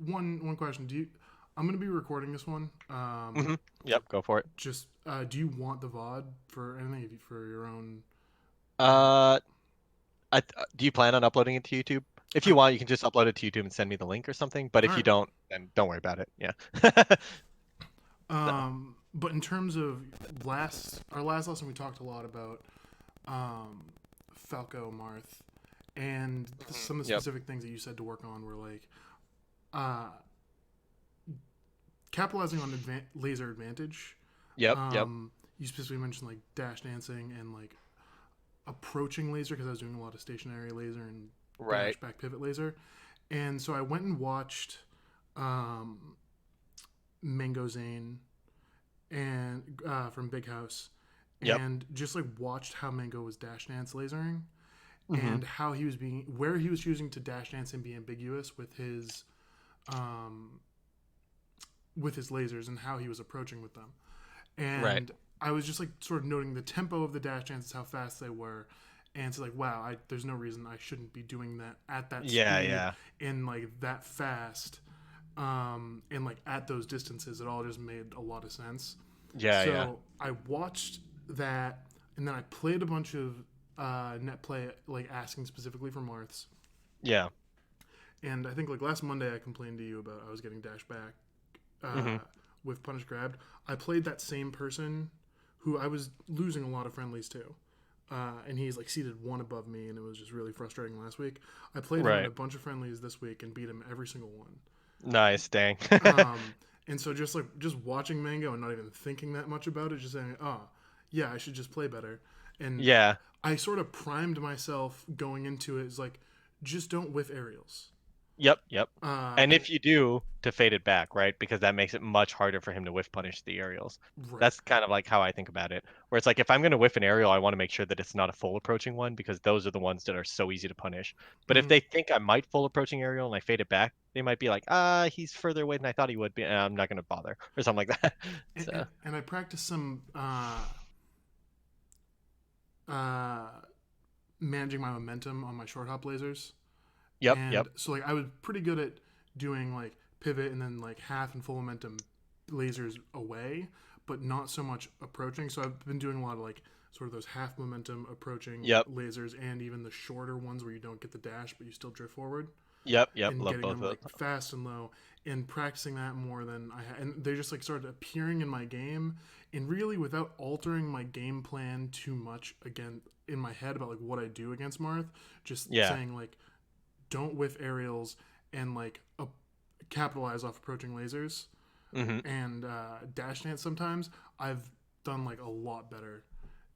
one question. I'm gonna be recording this one. Yep, go for it. Just do you want the VOD for anything for your own? Uh, Uh, do you plan on uploading it to YouTube? If I you want, you can just upload it to YouTube and send me the link or something. But all if you right. don't, then don't worry about it. Yeah. So, But in terms of our last lesson, we talked a lot about Falco Marth, and some of the yep. specific things that you said to work on were like uh, capitalizing on laser advantage. Yep. Yep. You specifically mentioned like dash dancing and like approaching laser because I was doing a lot of stationary laser and Right. dash back pivot laser. And so I went and watched um, Mango Zane and from Big House, Yep. and just like watched how Mango was dash dance lasering hmm and how he was being where he was choosing to dash dance and be ambiguous um, with his lasers and how he was approaching with them. Right. And I was just like sort of noting the tempo of the dash dances, how fast they were, and it's like, wow, there's no reason I shouldn't be doing that at that Yeah. speed Yeah. and like that fast, and like at those distances. It all just made a lot of sense. Yeah. Yeah. So I watched that, and then I played a bunch of net play, like asking specifically for Marths. Yeah. And I think like last Monday I complained to you about I was getting dash back hmm uh, with punish grabbed. I played that same person who I was losing a lot of friendlies to. And he's like seated one above me, and it was just really frustrating last week. I played him in a Right. bunch of friendlies this week and beat him every single one. Nice. Dang. And so just watching Mango and not even thinking that much about it, just saying, oh, yeah, I should just play better. And Yeah. I sort of primed myself going into it as like, just don't whiff aerials. Yep. Yep. And And if you do, to fade it back, right? Because that makes it much harder for him to whiff punish the aerials. right. That's kind of like how I think about it. Where it's like if I'm going to whiff an aerial, I want to make sure that it's not a full approaching one because those are the ones that are so easy to punish. But if Mm-hmm. they think I might full approaching aerial and I fade it back, they might be like, he's further away than I thought he would be, and I'm not going to bother or something like that. So, And I practiced some uh, managing my momentum on my short hop lasers, yep, and yep, so like I was pretty good at doing like pivot and then like half and full momentum lasers away, but not so much approaching. So I've been doing a lot of like sort of those half momentum approaching yep, lasers and even the shorter ones where you don't get the dash but you still drift forward yep, yep. and Love getting both them of like those. fast and low and practicing that more than I had. And they just like started appearing in my game and really without altering my game plan too much again in my head about like what I do against Marth, just Yeah. saying like don't whiff aerials and like capitalize off approaching lasers hmm and dash dance sometimes. I've done like a lot better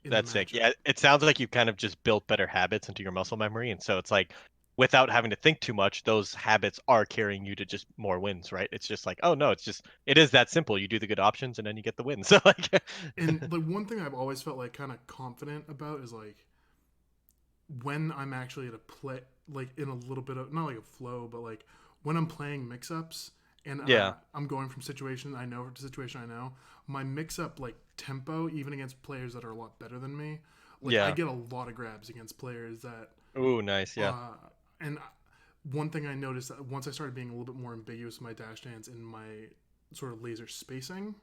in the That's sick. matchup. Yeah, it sounds like you've kind of just built better habits into your muscle memory, and so it's like without having to think too much, those habits are carrying you to just more wins, right? It's just like, oh no, it is that simple. You do the good options and then you get the win. So like, And like one thing I've always felt like kind of confident about is like when I'm actually at a play, like in a little bit of not like a flow, but like when I'm playing mix ups and yeah, I'm going from situation I know to situation I know, my mix up like tempo, even against players that are a lot better than me, like I yeah. get a lot of grabs against players that, Ooh, nice. Yeah, uh, and one thing I noticed that once I started being a little bit more ambiguous in my dash dance and my sort of laser spacing,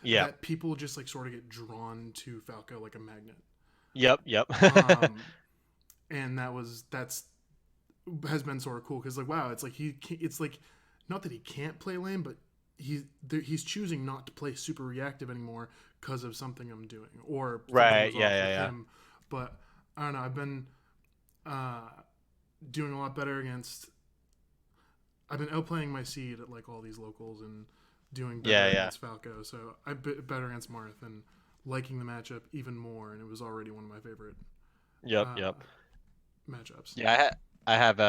yeah, that people just like sort of get drawn to Falco like a magnet. yep, yep. Um, and that's has been sort of cool because like wow, it's like it's like not that he can't play lane, but he's choosing not to play super reactive anymore because of something I'm doing or something Right. was Yeah, off yeah, with yeah. him. But I don't know. I've been uh, doing a lot better against. I've been outplaying my seed at like all these locals and doing Yeah, better yeah. against Falco. So I bit better against Marth and liking the matchup even more. And it was already one of my favorite Yep, uh, yep. matchups. Yeah, I have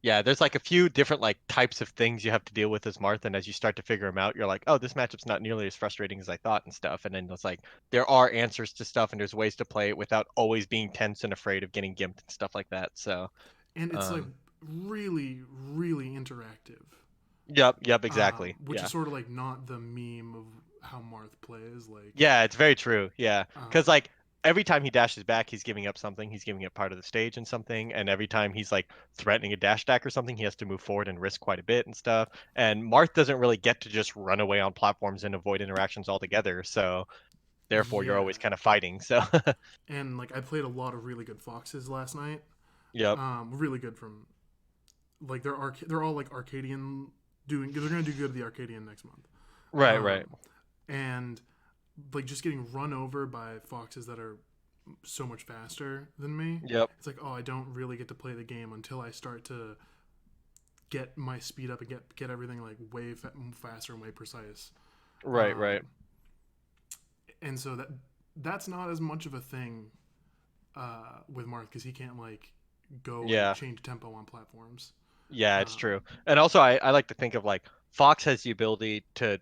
yeah, there's like a few different like types of things you have to deal with as Marth, and as you start to figure them out, you're like, oh, this matchup's not nearly as frustrating as I thought and stuff. And then it's like there are answers to stuff, and there's ways to play it without always being tense and afraid of getting gimped and stuff like that. So, And it's like um, really, really interactive, yep, yep, exactly. which is Yeah, sort of like not the meme of how Marth plays. Like, yeah, it's very true. Yeah, because um, like every time he dashes back, he's giving up something. He's giving up part of the stage and something. And every time he's like threatening a dash attack or something, he has to move forward and risk quite a bit and stuff. And Marth doesn't really get to just run away on platforms and avoid interactions altogether. So therefore, you're Yeah, always kind of fighting. So and like I played a lot of really good foxes last night. yep. Really good from like they're all like Arcadian doing. They're gonna do good at the Arcadian next month. Right, right. Um, and like just getting run over by foxes that are so much faster than me. Yep. It's like, oh, I don't really get to play the game until I start to get my speed up and get everything like way faster and way precise. Right, right. Um, and so that's not as much of a thing with Marth because he can't like go and Yeah. change tempo on platforms. Yeah, it's Um, true. And also I like to think of like Fox has the ability to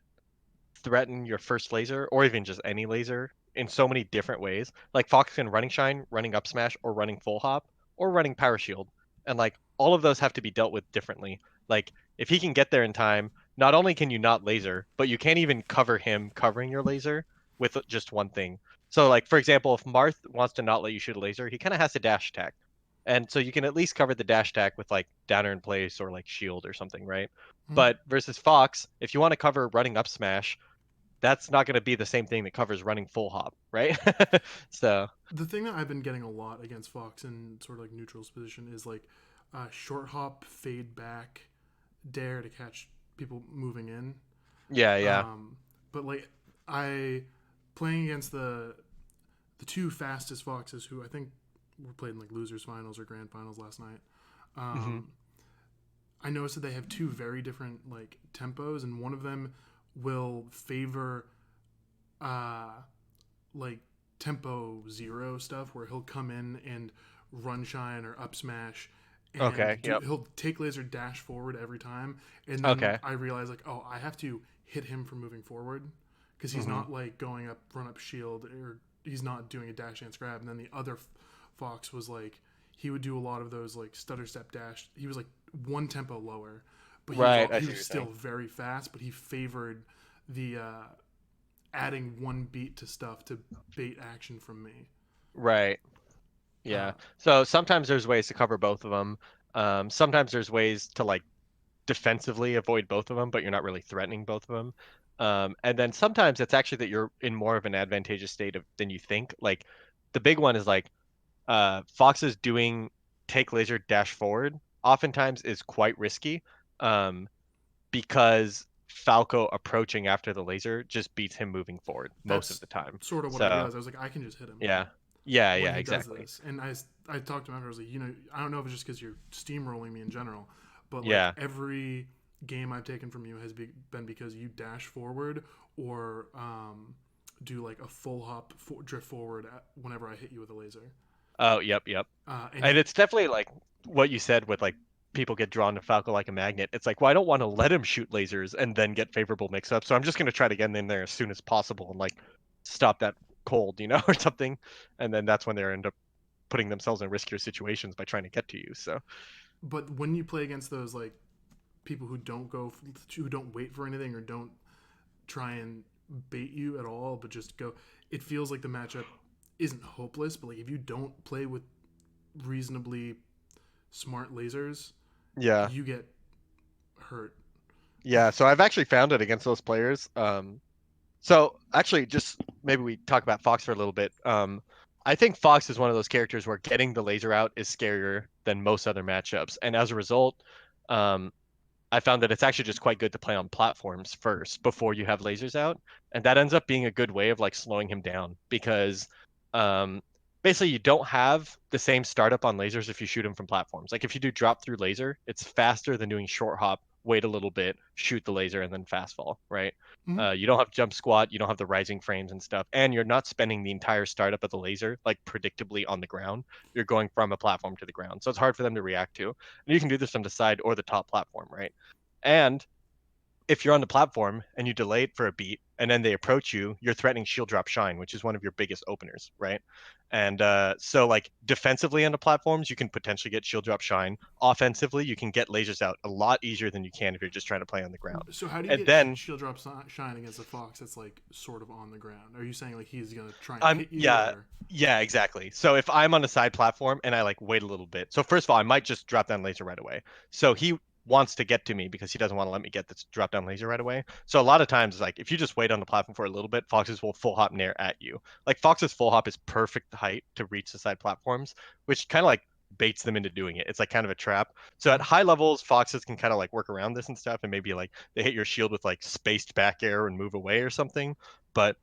threaten your first laser or even just any laser in so many different ways. Like Fox can running shine, running up smash, or running full hop, or running power shield. And like all of those have to be dealt with differently. Like if he can get there in time, not only can you not laser, but you can't even cover him covering your laser with just one thing. So like for example, if Marth wants to not let you shoot a laser, he kind of has to dash attack. And so you can at least cover the dash attack with like downer in place or like shield or something, right? mhm. But versus Fox, if you want to cover running up smash, that's not going to be the same thing that covers running full hop, right? So, The thing that I've been getting a lot against Fox in sort of like neutral's position is like short hop, fade back, dare to catch people moving in. yeah, yeah. Um, but like I playing against the two fastest foxes who I think were played in like losers finals or grand finals last night. Hmm. Um, I noticed that they have two very different like tempos, and one of them will favor uh, like tempo zero stuff where he'll come in and run shine or up smash Okay, and yep. he'll take laser dash forward every time, and then Okay. I realize like, oh, I have to hit him for moving forward because he's Hmm. not like going up run up shield, or he's not doing a dash dance grab. And then the other fox was like, he would do a lot of those like stutter step dash. He was like one tempo lower, but Right, I he see what was you're still saying. very fast, but he favored the adding one beat to stuff to bait action from me. Right. Uh, Yeah. So sometimes there's ways to cover both of them. Sometimes there's ways to like defensively avoid both of them, but you're not really threatening both of them. And then sometimes it's actually that you're in more of an advantageous state of than you think. Like the big one is like Fox's doing take laser dash forward oftentimes is quite risky. Um, because Falco approaching after the laser just beats him moving forward most of that's the time. sort of what I So realized. I was like, I can just hit him yeah, yeah, when yeah, he does exactly. this. And I talked to him after. I was like, I don't know if it's just because you're steamrolling me in general, but like Yeah. every game I've taken from you has been because you dash forward or do like a full hop drift forward whenever I hit you with a laser. Oh, yep, yep. And And it's definitely like what you said with like people get drawn to Falco like a magnet. It's like, well, I don't want to let him shoot lasers and then get favorable mix-up, so I'm just gonna try to get in there as soon as possible and like stop that cold, or something. And then that's when they end up putting themselves in riskier situations by trying to get to you. So but when you play against those like people who don't wait for anything or don't try and bait you at all, but just go. It feels like the matchup isn't hopeless, but like if you don't play with reasonably smart lasers, yeah. you get hurt. Yeah, so I've actually found it against those players. So actually, just maybe we talk about Fox for a little bit. I think Fox is one of those characters where getting the laser out is scarier than most other matchups, and as a result, um, I found that it's actually just quite good to play on platforms first before you have lasers out, and that ends up being a good way of like slowing him down because um, basically you don't have the same startup on lasers if you shoot him from platforms. Like if you do drop through laser, it's faster than doing short hop, wait a little bit, shoot the laser, and then fast fall, right? Mhm. You don't have jump squat, you don't have the rising frames and stuff, and you're not spending the entire startup of the laser like predictably on the ground. You're going from a platform to the ground, so it's hard for them to react to. And you can do this from the side or the top platform, right? And if you're on the platform and you delay it for a beat and then they approach you, you're threatening shield drop shine, which is one of your biggest openers, right? And so like defensively on the platforms, you can potentially get shield drop shine. Offensively, you can get lasers out a lot easier than you can if you're just trying to play on the ground. So how do you And get then shield drop shine against a fox that's like sort of on the ground? Are you saying like he's gonna try and I'm hit you yeah, or? yeah, exactly. So if I'm on a side platform and I like wait a little bit. So first of all, I might just drop down laser right away. So he wants to get to me because he doesn't want to let me get this drop down laser right away. So a lot of times like if you just wait on the platform for a little bit, foxes will full hop nair at you. Like fox's full hop is perfect height to reach the side platforms, which kind of like baits them into doing it. It's like kind of a trap. So at Mhm. high levels, foxes can kind of like work around this and stuff and maybe like they hit your shield with like spaced back air and move away or something. But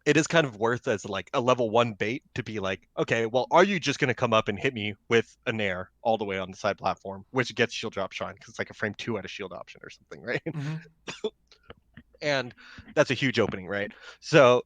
it is kind of worth as like a level one bait to be like, okay, well, are you just going to come up and hit me with a nair all the way on the side platform, which gets shield drop shine because it's like a frame two out of shield option or something, right? Mhm. And that's a huge opening, right? So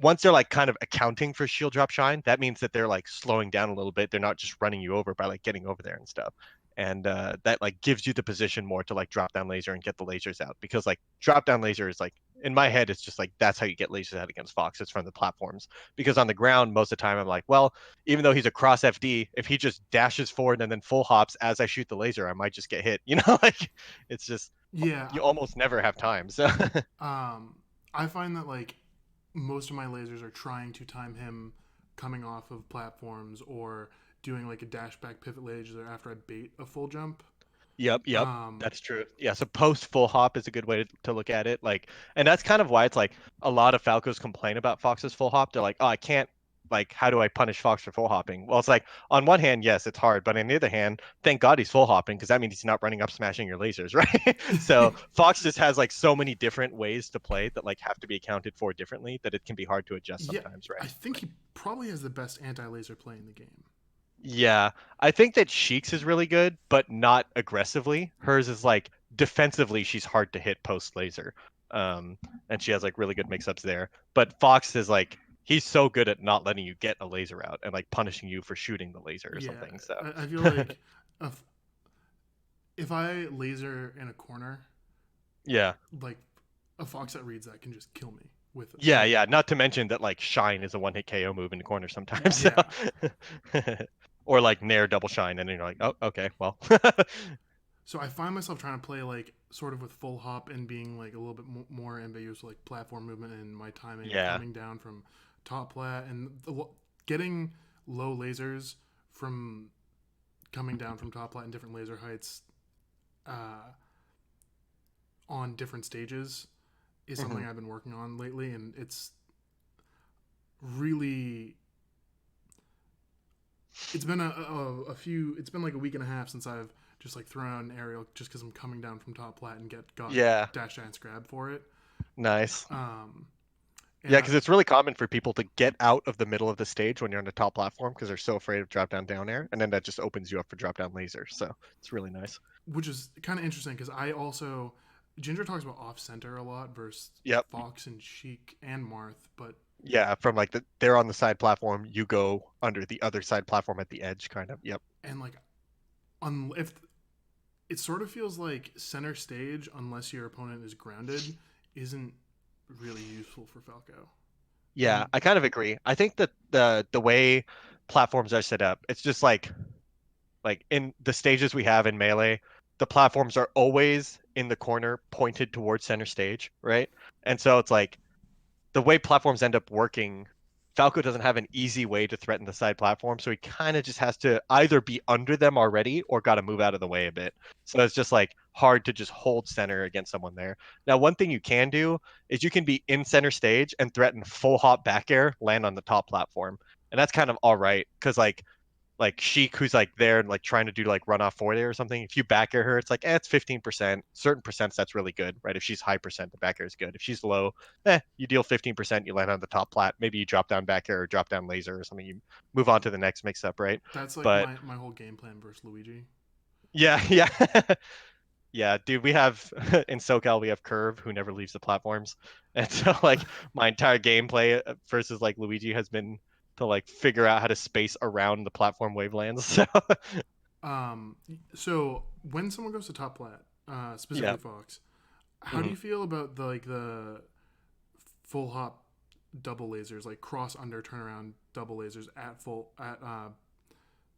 once they're like kind of accounting for shield drop shine, that means that they're like slowing down a little bit. They're not just running you over by like getting over there and stuff. And that like gives you the position more to like drop down laser and get the lasers out because like drop down laser is like in my head it's just like that's how you get lasers out against Fox. It's from the platforms because on the ground most of the time I'm like, well, even though he's a cross FD, if he just dashes forward and then full hops as I shoot the laser, I might just get hit. You know, like it's just Yeah. you almost never have time. So I find that like most of my lasers are trying to time him coming off of platforms or doing like a dash back pivot laser after I bait a full jump. Yep, Um, that's true. Yeah, so post full hop is a good way to look at it. Like, and that's kind of why it's like a lot of Falcos complain about Fox's full hop. They're like, oh, I can't. Like, how do I punish Fox for full hopping? Well, it's like on one hand, yes, it's hard, but on the other hand, thank God he's full hopping because that means he's not running up smashing your lasers, right? So Fox just has like so many different ways to play that like have to be accounted for differently that it can be hard to adjust yeah, sometimes, I right? think he probably has the best anti laser play in the game. Yeah, I think that Sheik's is really good, but not aggressively. Hers is like defensively, she's hard to hit post laser. Um, and she has like really good mix-ups there. But Fox is like he's so good at not letting you get a laser out and like punishing you for shooting the laser or Yeah, something. So I feel like if, if I laser in a corner, yeah. like a fox that reads that can just kill me with Yeah, like yeah. Not to mention that like Shine is a one-hit KO move in the corner sometimes. So yeah. or like Nair double Shine, and then you're like, oh, okay, well. So I find myself trying to play like sort of with full hop and being like a little bit more ambiguous, like platform movement and my timing Yeah. coming down from top plat and getting low lasers from coming down from top plat and different laser heights uh, on different stages is something Mhm. I've been working on lately, and it's really it's been a few it's been like a week and a half since I've just like thrown out an aerial just because I'm coming down from top plat and got Yeah. dash dance grab for it. Nice. Um, Yeah, and because it's really common for people to get out of the middle of the stage when you're on the top platform because they're so afraid of drop down down air, and then that just opens you up for drop down laser. So it's really nice. which is kind of interesting because I also Ginger talks about off center a lot versus Yep. Fox and Sheik and Marth, but Yeah, from like they're on the side platform, you go under the other side platform at the edge, kind of. Yep. and like if it sort of feels like center stage unless your opponent is grounded isn't really useful for Falco. Yeah, And I kind of agree. I think that the way platforms are set up, it's just like in the stages we have in Melee, the platforms are always in the corner pointed towards center stage, right? And so it's like the way platforms end up working, Falco doesn't have an easy way to threaten the side platform, so he kind of just has to either be under them already or got to move out of the way a bit. So it's just like hard to just hold center against someone there. Now, one thing you can do is you can be in center stage and threaten full hop back air, land on the top platform. And that's kind of all right because like Sheik, who's like there and like trying to do like run off forward air or something. If you back air her, it's like it's 15%. Certain percents that's really good, right? If she's high percent, the back air is good. If she's low, you deal 15%, you land on the top plat. Maybe you drop down back air or drop down laser or something. You move on to the next mix up, right? that's like But my whole game plan versus Luigi. yeah, yeah. Yeah, dude, we have in SoCal we have Curve who never leaves the platforms. And so like my entire gameplay versus like Luigi has been to like figure out how to space around the platform wavelands. So So when someone goes to top plat, yeah. specifically Fox, how do Mhm. you feel about the full hop double lasers, like cross under turnaround double lasers at full at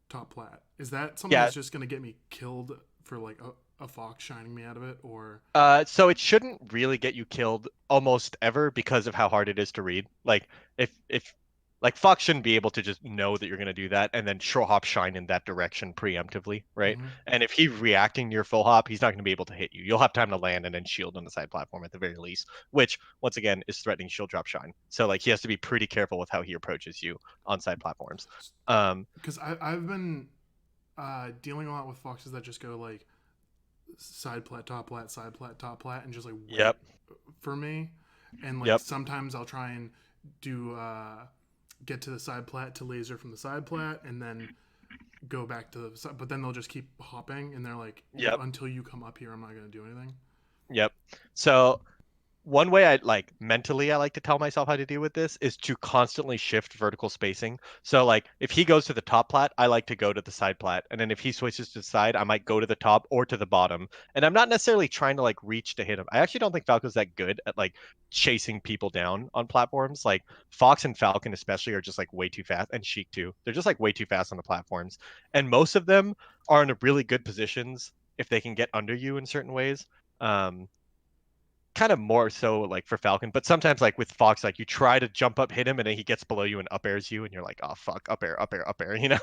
top plat. Is that something Yeah. that's just gonna get me killed for like a fox shining me out of it, or? So it shouldn't really get you killed almost ever because of how hard it is to read. Like if like Fox shouldn't be able to just know that you're gonna do that and then short hop shine in that direction preemptively, right? Mm-hmm. And if he's reacting to your full hop, he's not gonna be able to hit you. You'll have time to land and then shield on the side platform at the very least, which once again is threatening shield drop shine. So like he has to be pretty careful with how he approaches you on side platforms. Um, Because I've been dealing a lot with foxes that just go like side plat, top plat, side plat, top plat, and just like wait yep, for me. And like yep. sometimes I'll try and do get to the side plat to laser from the side plat, and then go back to the side. But then they'll just keep hopping, and they're like, Yep. until you come up here, I'm not gonna do anything. Yep. So one way I like mentally I like to tell myself how to deal with this is to constantly shift vertical spacing. So like if he goes to the top plat, I like to go to the side plat. And then if he switches to the side, I might go to the top or to the bottom. And I'm not necessarily trying to like reach to hit him. I actually don't think Falco's that good at like chasing people down on platforms. Like Fox and Falcon especially are just like way too fast, and Sheik too. They're just like way too fast on the platforms. And most of them are in really good positions if they can get under you in certain ways. Um, Kind of more so like for Falcon, but sometimes like with Fox, like you try to jump up, hit him, and then he gets below you and up airs you, and you're like, oh fuck, up air, up air, up air, you know?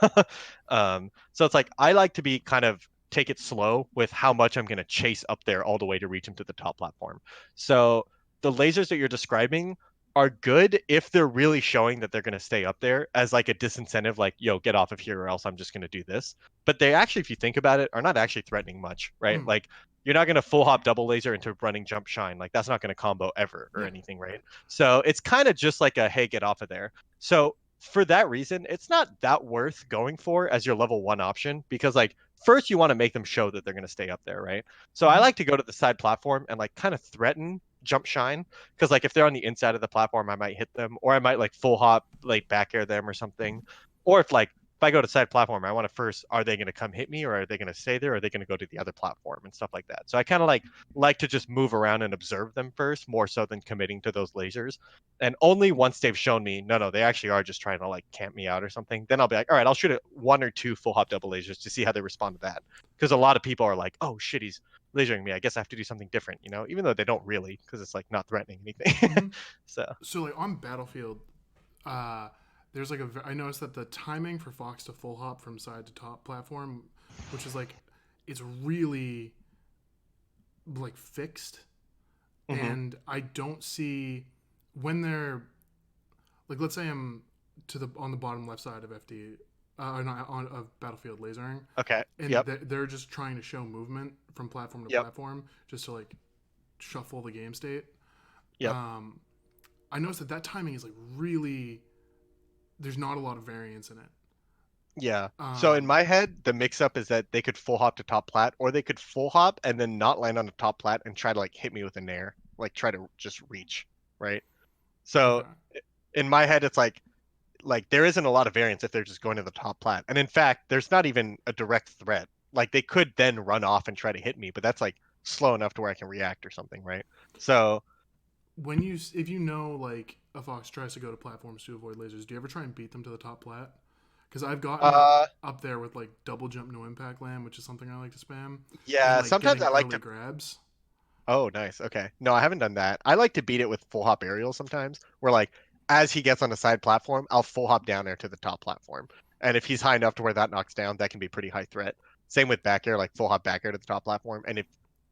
So it's like I like to be kind of take it slow with how much I'm gonna chase up there all the way to reach him to the top platform. So the lasers that you're describing are good if they're really showing that they're gonna stay up there as like a disincentive, like, yo, get off of here or else I'm just gonna do this. But they actually, if you think about it, are not actually threatening much, right? Mm, Like you're not going to full hop double laser into running jump shine. Like that's not going to combo ever or yeah. anything, right? So it's kind of just like a hey, get off of there. So for that reason, it's not that worth going for as your level one option because like first you want to make them show that they're going to stay up there, right? So I Mm-hmm. like to go to the side platform and like kind of threaten jump shine because like if they're on the inside of the platform, I might hit them or I might like full hop like back air them or something. Or if I go to side platform, I want to first, are they going to come hit me or are they going to stay there? Or are they going to go to the other platform and stuff like that? So I kind of like to just move around and observe them first, more so than committing to those lasers. And only once they've shown me, no, they actually are just trying to like camp me out or something, then I'll be like, all right, I'll shoot one or two full hop double lasers to see how they respond to that. Because a lot of people are like, oh shit, he's lasering me. I guess I have to do something different, you know, even though they don't really, because it's like not threatening anything. Mm-hmm. So, So like on Battlefield, uh, there's like I noticed that the timing for Fox to full hop from side to top platform, which is like, it's really like fixed, mm-hmm. and I don't see when they're like, let's say I'm to the on the bottom left side of FD, or not on of Battlefield lasering, Okay. and Yep. they're just trying to show movement from platform to Yep. platform just to like shuffle the game state. Yep. Um, I noticed that timing is like really, there's not a lot of variance in it. Yeah. So in Um, my head, the mix up is that they could full hop to top plat, or they could full hop and then not land on the top plat and try to like hit me with a nair, like try to just reach, right? So okay. in my head, it's like there isn't a lot of variance if they're just going to the top plat. And in fact, there's not even a direct threat. Like they could then run off and try to hit me, but that's like slow enough to where I can react or something, right? So When you, if you know like a fox tries to go to platforms to avoid lasers, do you ever try and beat them to the top plat? Because I've gotten uh up there with like double jump no impact land, which is something I like to spam, and yeah, like sometimes getting I like early to. grabs. Oh, nice. Okay. No, I haven't done that. I like to beat it with full hop aerial sometimes, where like as he gets on the side platform, I'll full hop down there to the top platform. And if he's high enough to where that knocks down, that can be pretty high threat. Same with back air, like full hop back air to the top platform. And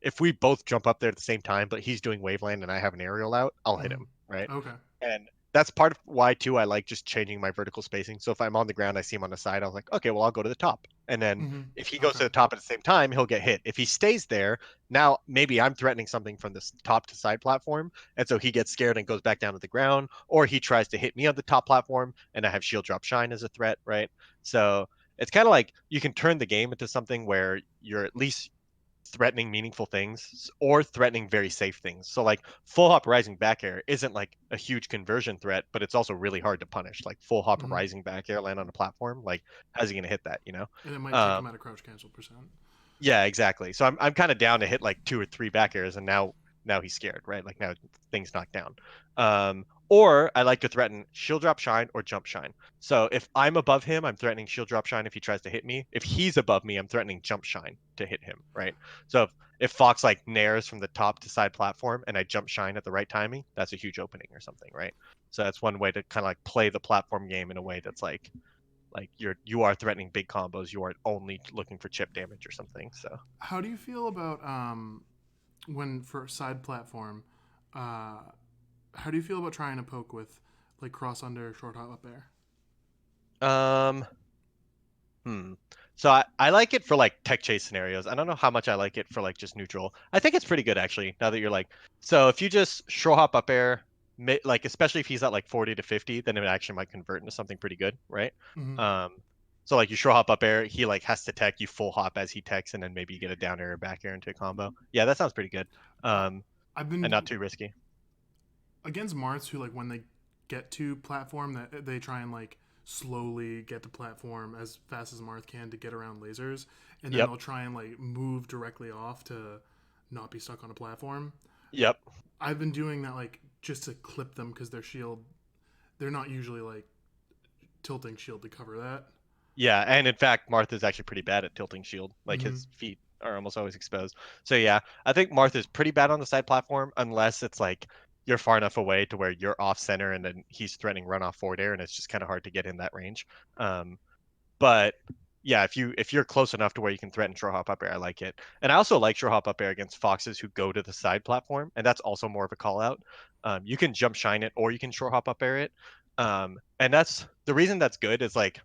if we both jump up there at the same time, but he's doing waveland and I have an aerial out, I'll hit Mm-hmm. him, right? Okay. And that's part of why too I like just changing my vertical spacing. So if I'm on the ground, I see him on the side, I was like, okay, well I'll go to the top. And then Mm-hmm. if he goes Okay. to the top at the same time, he'll get hit. If he stays there, now maybe I'm threatening something from this top to side platform, and so he gets scared and goes back down to the ground, or he tries to hit me on the top platform, and I have shield drop shine as a threat, right? So it's kind of like you can turn the game into something where you're at least threatening meaningful things or threatening very safe things. So like full hop rising back air isn't like a huge conversion threat, but it's also really hard to punish. Like full hop Mm-hmm. rising back air land on a platform, like how's he gonna hit that, you know? And it might take them Um, out of crouch cancel percent. yeah, exactly. So I'm kind of down to hit like two or three back airs, and now he's scared, right? Like now things knocked down. Or I like to threaten shield drop shine or jump shine. So if I'm above him, I'm threatening shield drop shine if he tries to hit me. If he's above me, I'm threatening jump shine to hit him, right? So if Fox like nares from the top to side platform and I jump shine at the right timing, that's a huge opening or something, right? So that's one way to kind of like play the platform game in a way that's like you are threatening big combos. You aren't only looking for chip damage or something. So How do you feel about when for side platform? Uh, how do you feel about trying to poke with like cross under, short hop up air? um Hmm. So I like it for like tech chase scenarios. I don't know how much I like it for like just neutral. I think it's pretty good actually. Now that you're like, so if you just short hop up air, like especially if he's at like 40 to 50, then it actually might convert into something pretty good, right? Mm-hmm. Um, so like you short hop up air, he like has to tech, you full hop as he techs, and then maybe you get a down air or back air into a combo. Yeah, that sounds pretty good. I, Um, I've and been not too risky. against marths who like when they get to platform that they try and like slowly get to platform as fast as marth can to get around lasers, and then Yep. they'll try and like move directly off to not be stuck on a platform. Yep. I've been doing that like just to clip them because their shield, they're not usually like tilting shield to cover that. Yeah, and in fact, Martha's actually pretty bad at tilting shield. Like Mm-hmm. his feet are almost always exposed. So yeah, I think Martha's pretty bad on the side platform unless it's like you're far enough away to where you're off center and then he's threatening run off forward air and it's just kind of hard to get in that range. Um, but yeah, if you're close enough to where you can threaten short hop up air, I like it. And I also like short hop up air against foxes who go to the side platform, and that's also more of a call out. You can jump shine it or you can short hop up air it. And that's the reason that's good is like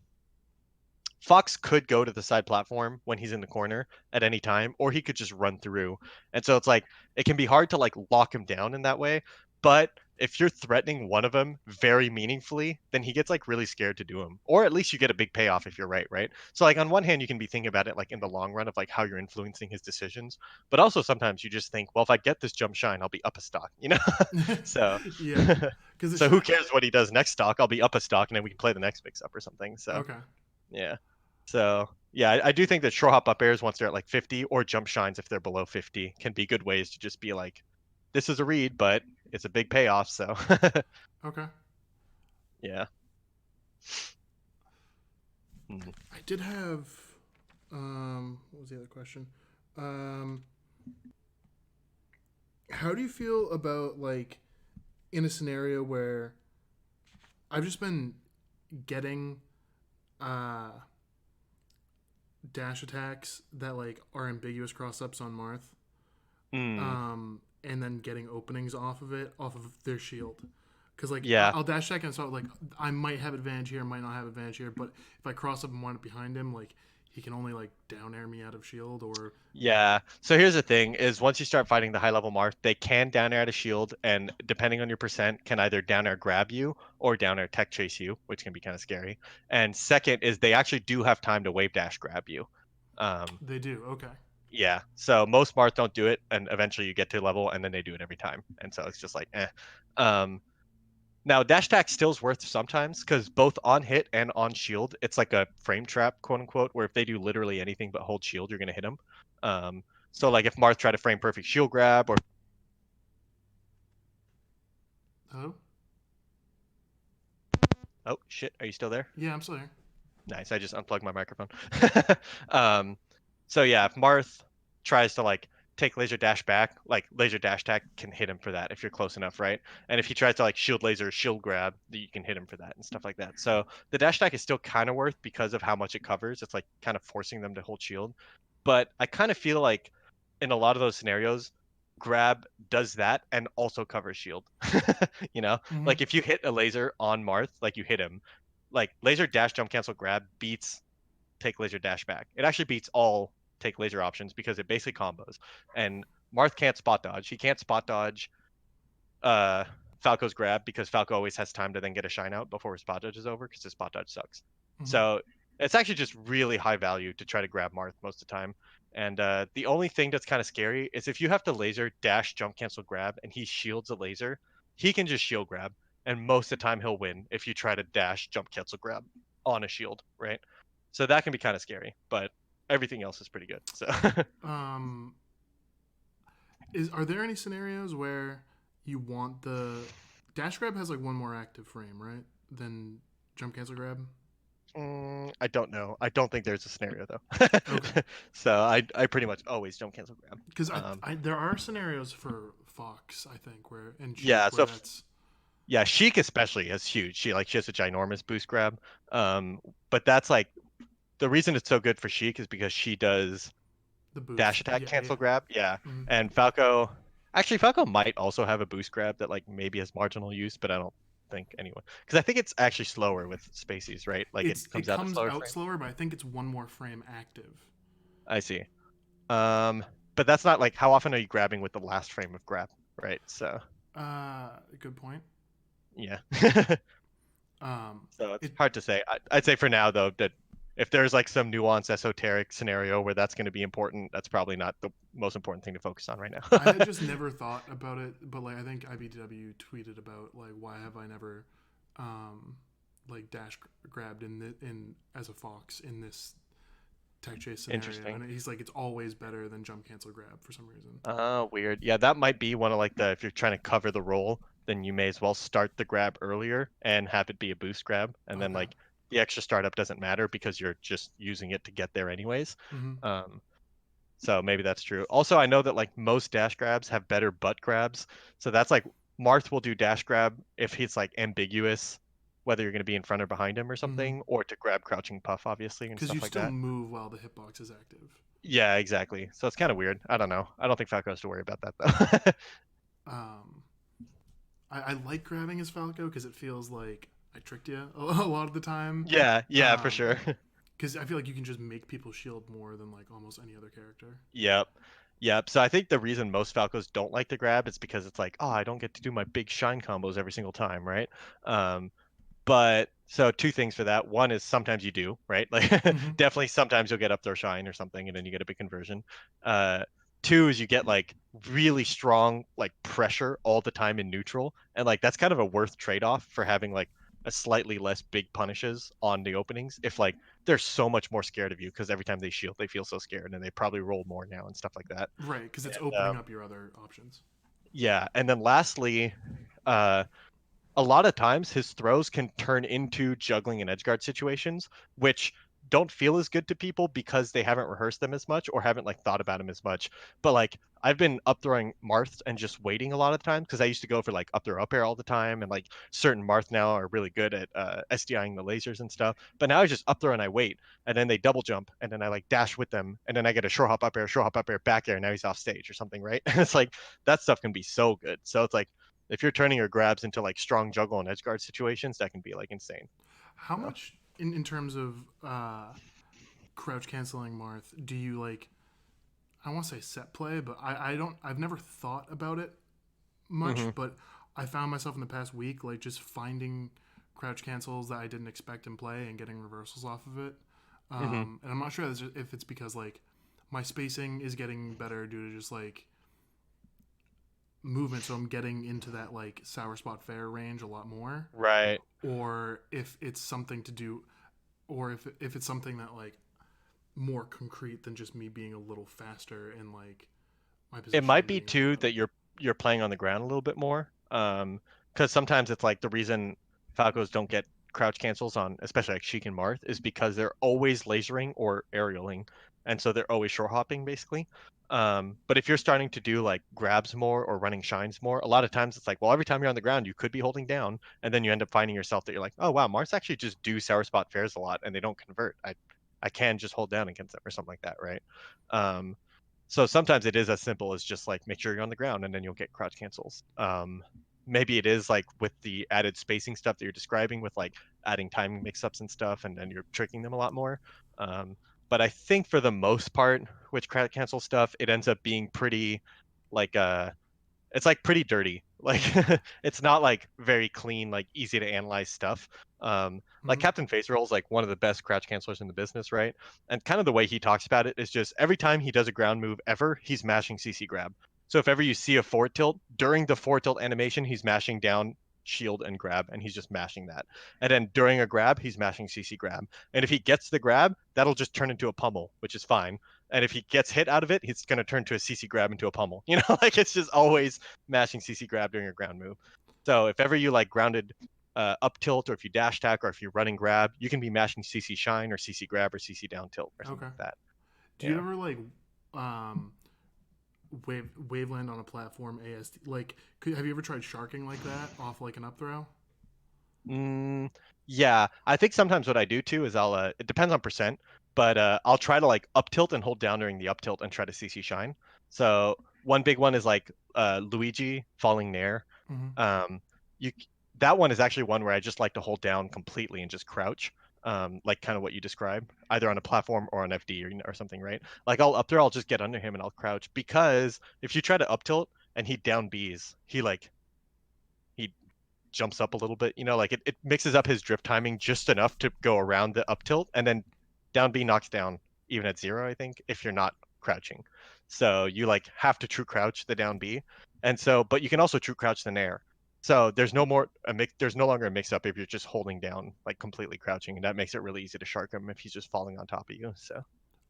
Fox could go to the side platform when he's in the corner at any time, or he could just run through. And so it's like it can be hard to like lock him down in that way. But if you're threatening one of them very meaningfully, then he gets like really scared to do them. Or at least you get a big payoff if you're right, right? So like on one hand, you can be thinking about it like in the long run of like how you're influencing his decisions. But also sometimes you just think, well, if I get this jump shine, I'll be up a stock, you know? So Yeah, because the so who shine. cares what he does next stock? I'll be up a stock and then we can play the next mix up or something. So Okay, yeah. So yeah, I do think that short hop up airs once they're at like 50 or jump shines if they're below 50 can be good ways to just be like, this is a read, but it's a big payoff. So okay. yeah. Mm. I did have. What was the other question? Um, how do you feel about like in a scenario where I've just been getting uh dash attacks that like are ambiguous cross ups on Marth, Mm. and then getting openings off of it off of their shield. Because like Yeah. I'll dash attack and so like I might have advantage here, might not have advantage here, but if I cross up and wind up behind him, like he can only like down air me out of shield or Yeah. So here's the thing is once you start fighting the high level mark, they can down air at a shield and depending on your percent can either down air grab you or down air tech chase you, which can be kind of scary. And second is they actually do have time to wave dash grab you. Um, they do. Okay. Yeah. So most Marth don't do it, and eventually you get to level, and then they do it every time. And so it's just like, eh. Um, Now dash attack still's worth sometimes because both on hit and on shield, it's like a frame trap, quote unquote, where if they do literally anything but hold shield, you're gonna hit them. So like if Marth try to frame perfect shield grab or Hello. oh shit, are you still there? Yeah, I'm still here. Nice. I just unplugged my microphone. um, so yeah, if Marth tries to like take laser dash back, like laser dash attack can hit him for that if you're close enough, right? And if he tries to like shield laser shield grab, you can hit him for that and stuff like that. So the dash attack is still kind of worth because of how much it covers. It's like kind of forcing them to hold shield. But I kind of feel like in a lot of those scenarios, grab does that and also covers shield. You know, Mm-hmm. like if you hit a laser on Marth, like you hit him, like laser dash jump cancel grab beats take laser dash back. It actually beats all take laser options because it basically combos. And Marth can't spot dodge. He can't spot dodge uh Falco's grab because Falco always has time to then get a shine out before his spot dodge is over because his spot dodge sucks. Mm-hmm. So it's actually just really high value to try to grab Marth most of the time. And the only thing that's kind of scary is if you have to laser dash jump cancel grab and he shields a laser, he can just shield grab, and most of the time he'll win if you try to dash jump cancel grab on a shield, right? So that can be kind of scary, but everything else is pretty good. So Is are there any scenarios where You want the dash grab has like one more active frame, right? Than jump cancel grab. I don't know. I don't think there's a scenario though. Okay, So I pretty much always jump cancel grab. because I there are scenarios for Fox, I think, where and Yeah, Sheik so where that's yeah, Sheik especially is huge. She has a ginormous boost grab. But that's like the reason it's so good for Sheik is because she does the dash boost. attack Yeah, cancel yeah. grab. Yeah. Mm-hmm. And Falco actually Falco might also have a boost grab that like maybe has marginal use, but I don't think anyone because I think it's actually slower with spacies, right? Like it It comes out at comes slower out frame. slower, but I think it's one more frame active. I see. Um, but that's not like how often are you grabbing with the last frame of grab, right? So Good point. yeah. Um, So it's it hard to say. I'd say for now though that if there's like some nuanced esoteric scenario where that's going to be important, that's probably not the most important thing to focus on right I now. had just never thought about it, but like I think IBW tweeted about like why have I never, um, like grabbed in as a fox in this tech chase scenario, Interesting. and he's like it's always better than jump cancel grab for some reason. Weird. Yeah, that might be one of like the if you're trying to cover the role, then you may as well start the grab earlier and have it be a boost grab, and then Okay. like the extra startup doesn't matter because you're just using it to get there anyways. Mm-hmm. Um, So maybe that's true. Also, I know that like most dash grabs have better butt grabs. So that's like Marth will do dash grab if he's like ambiguous, whether you're going to be in front or behind him or Mm-hmm. something, or to grab crouching puff, obviously, and Because you stuff like still that. move while the hitbox is active. Yeah, exactly. So it's kind of weird. I don't know. I don't think Falco has to worry about that though. Um, I like grabbing as Falco because it feels like I tricked you a lot of the time. Yeah, yeah, for Um, sure. because I feel like you can just make people shield more than like almost any other character. Yep. Yep. So I think the reason most Falcos don't like to grab is because it's like, oh, I don't get to do my big shine combos every single time, right? Um, But so two things for that. One is sometimes you do, right? Like Mm-hmm. definitely sometimes you'll get up throw shine or something and then you get a big conversion. Uh Two is you get like really strong like pressure all the time in neutral. And like that's kind of a worth trade-off for having like a slightly less big punishes on the openings. If like they're so much more scared of you because every time they shield they feel so scared and they probably roll more now and stuff like that. Right, because it's And opening up your other options. yeah, and then lastly, uh a lot of times his throws can turn into juggling and edgeguard situations, which don't feel as good to people because they haven't rehearsed them as much or haven't like thought about them as much. But like I've been up throwing Marth and just waiting a lot of times because I used to go for like up throw up air all the time and like certain Marth now are really good at SDIing the lasers and stuff. But now I just up throw and I wait and then they double jump and then I like dash with them and then I get a short hop up air, back air. Now he's off stage or something, right? And it's like that stuff can be so good. So it's like if you're turning your grabs into like strong juggle and edge guard situations, that can be like insane. How So. much in terms of crouch canceling Marth do you like? I don't want to say set play, but I don't. I've never thought about it much, Hmm. but I found myself in the past week like just finding crouch cancels that I didn't expect in play and getting reversals off of it. Hmm. And I'm not sure if it's because like my spacing is getting better due to just like movement, so I'm getting into that like sour spot fair range a lot more, Right. or if it's something to do, or if it's something that like more concrete than just me being a little faster and like my It might positioning be being a little too that better. you're playing on the ground a little bit more. Because sometimes it's like the reason Falcos don't get crouch cancels on, especially like Sheik and Marth, is because they're always lasering or aerialing, and so they're always short hopping basically. But if you're starting to do like grabs more or running shines more, a lot of times it's like, well, every time you're on the ground, you could be holding down, and then you end up finding yourself that you're like, oh wow, Marths actually just do sour spot fairs a lot, and they don't convert. I can just hold down against them or something like that, right? Um, so sometimes it is as simple as just like make sure you're on the ground and then you'll get crouch cancels. Maybe it is like with the added spacing stuff that you're describing with like adding timing mix-ups and stuff and then you're tricking them a lot more. Um, but I think for the most part with crouch cancel stuff, it ends up being pretty like it's like pretty dirty. Like it's not like very clean, like easy to analyze stuff. Like Mm-hmm. Captain Face Roll is like one of the best crouch cancelers in the business, right? And kind of the way he talks about it is just every time he does a ground move ever, he's mashing CC grab. So if ever you see a forward tilt during the forward tilt animation, he's mashing down shield and grab, and he's just mashing that. And then during a grab, he's mashing CC grab. And if he gets the grab, that'll just turn into a pummel, which is fine. And if he gets hit out of it, he's gonna turn to a CC grab into a pummel. You know, like it's just always mashing CC grab during a ground move. So if ever you like grounded up tilt, or if you dash attack, or if you're running grab, you can be mashing CC shine or CC grab or CC down tilt or something Okay. like that. Do you Yeah. ever like um waveland on a platform ASD? Like, have you ever tried sharking like that off like an up throw? Mm, yeah, I think sometimes what I do too is it depends on percent, but I'll try to like up tilt and hold down during the up tilt and try to CC shine. So one big one is like Luigi falling nair. Mm-hmm. Um, you that one is actually one where I just like to hold down completely and just crouch. Like kind of what you described, either on a platform or on FD or something, right? Like I'll up there, I'll just get under him and I'll crouch, because if you try to up tilt and he down Bs, he jumps up a little bit, like it mixes up his drift timing just enough to go around the up tilt, and then down B knocks down even at zero, I think, if you're not crouching. So you like have to true crouch the down B. And so, but you can also true crouch the nair. So there's no longer a mix up if you're just holding down, like completely crouching, and that makes it really easy to shark him if he's just falling on top of you. So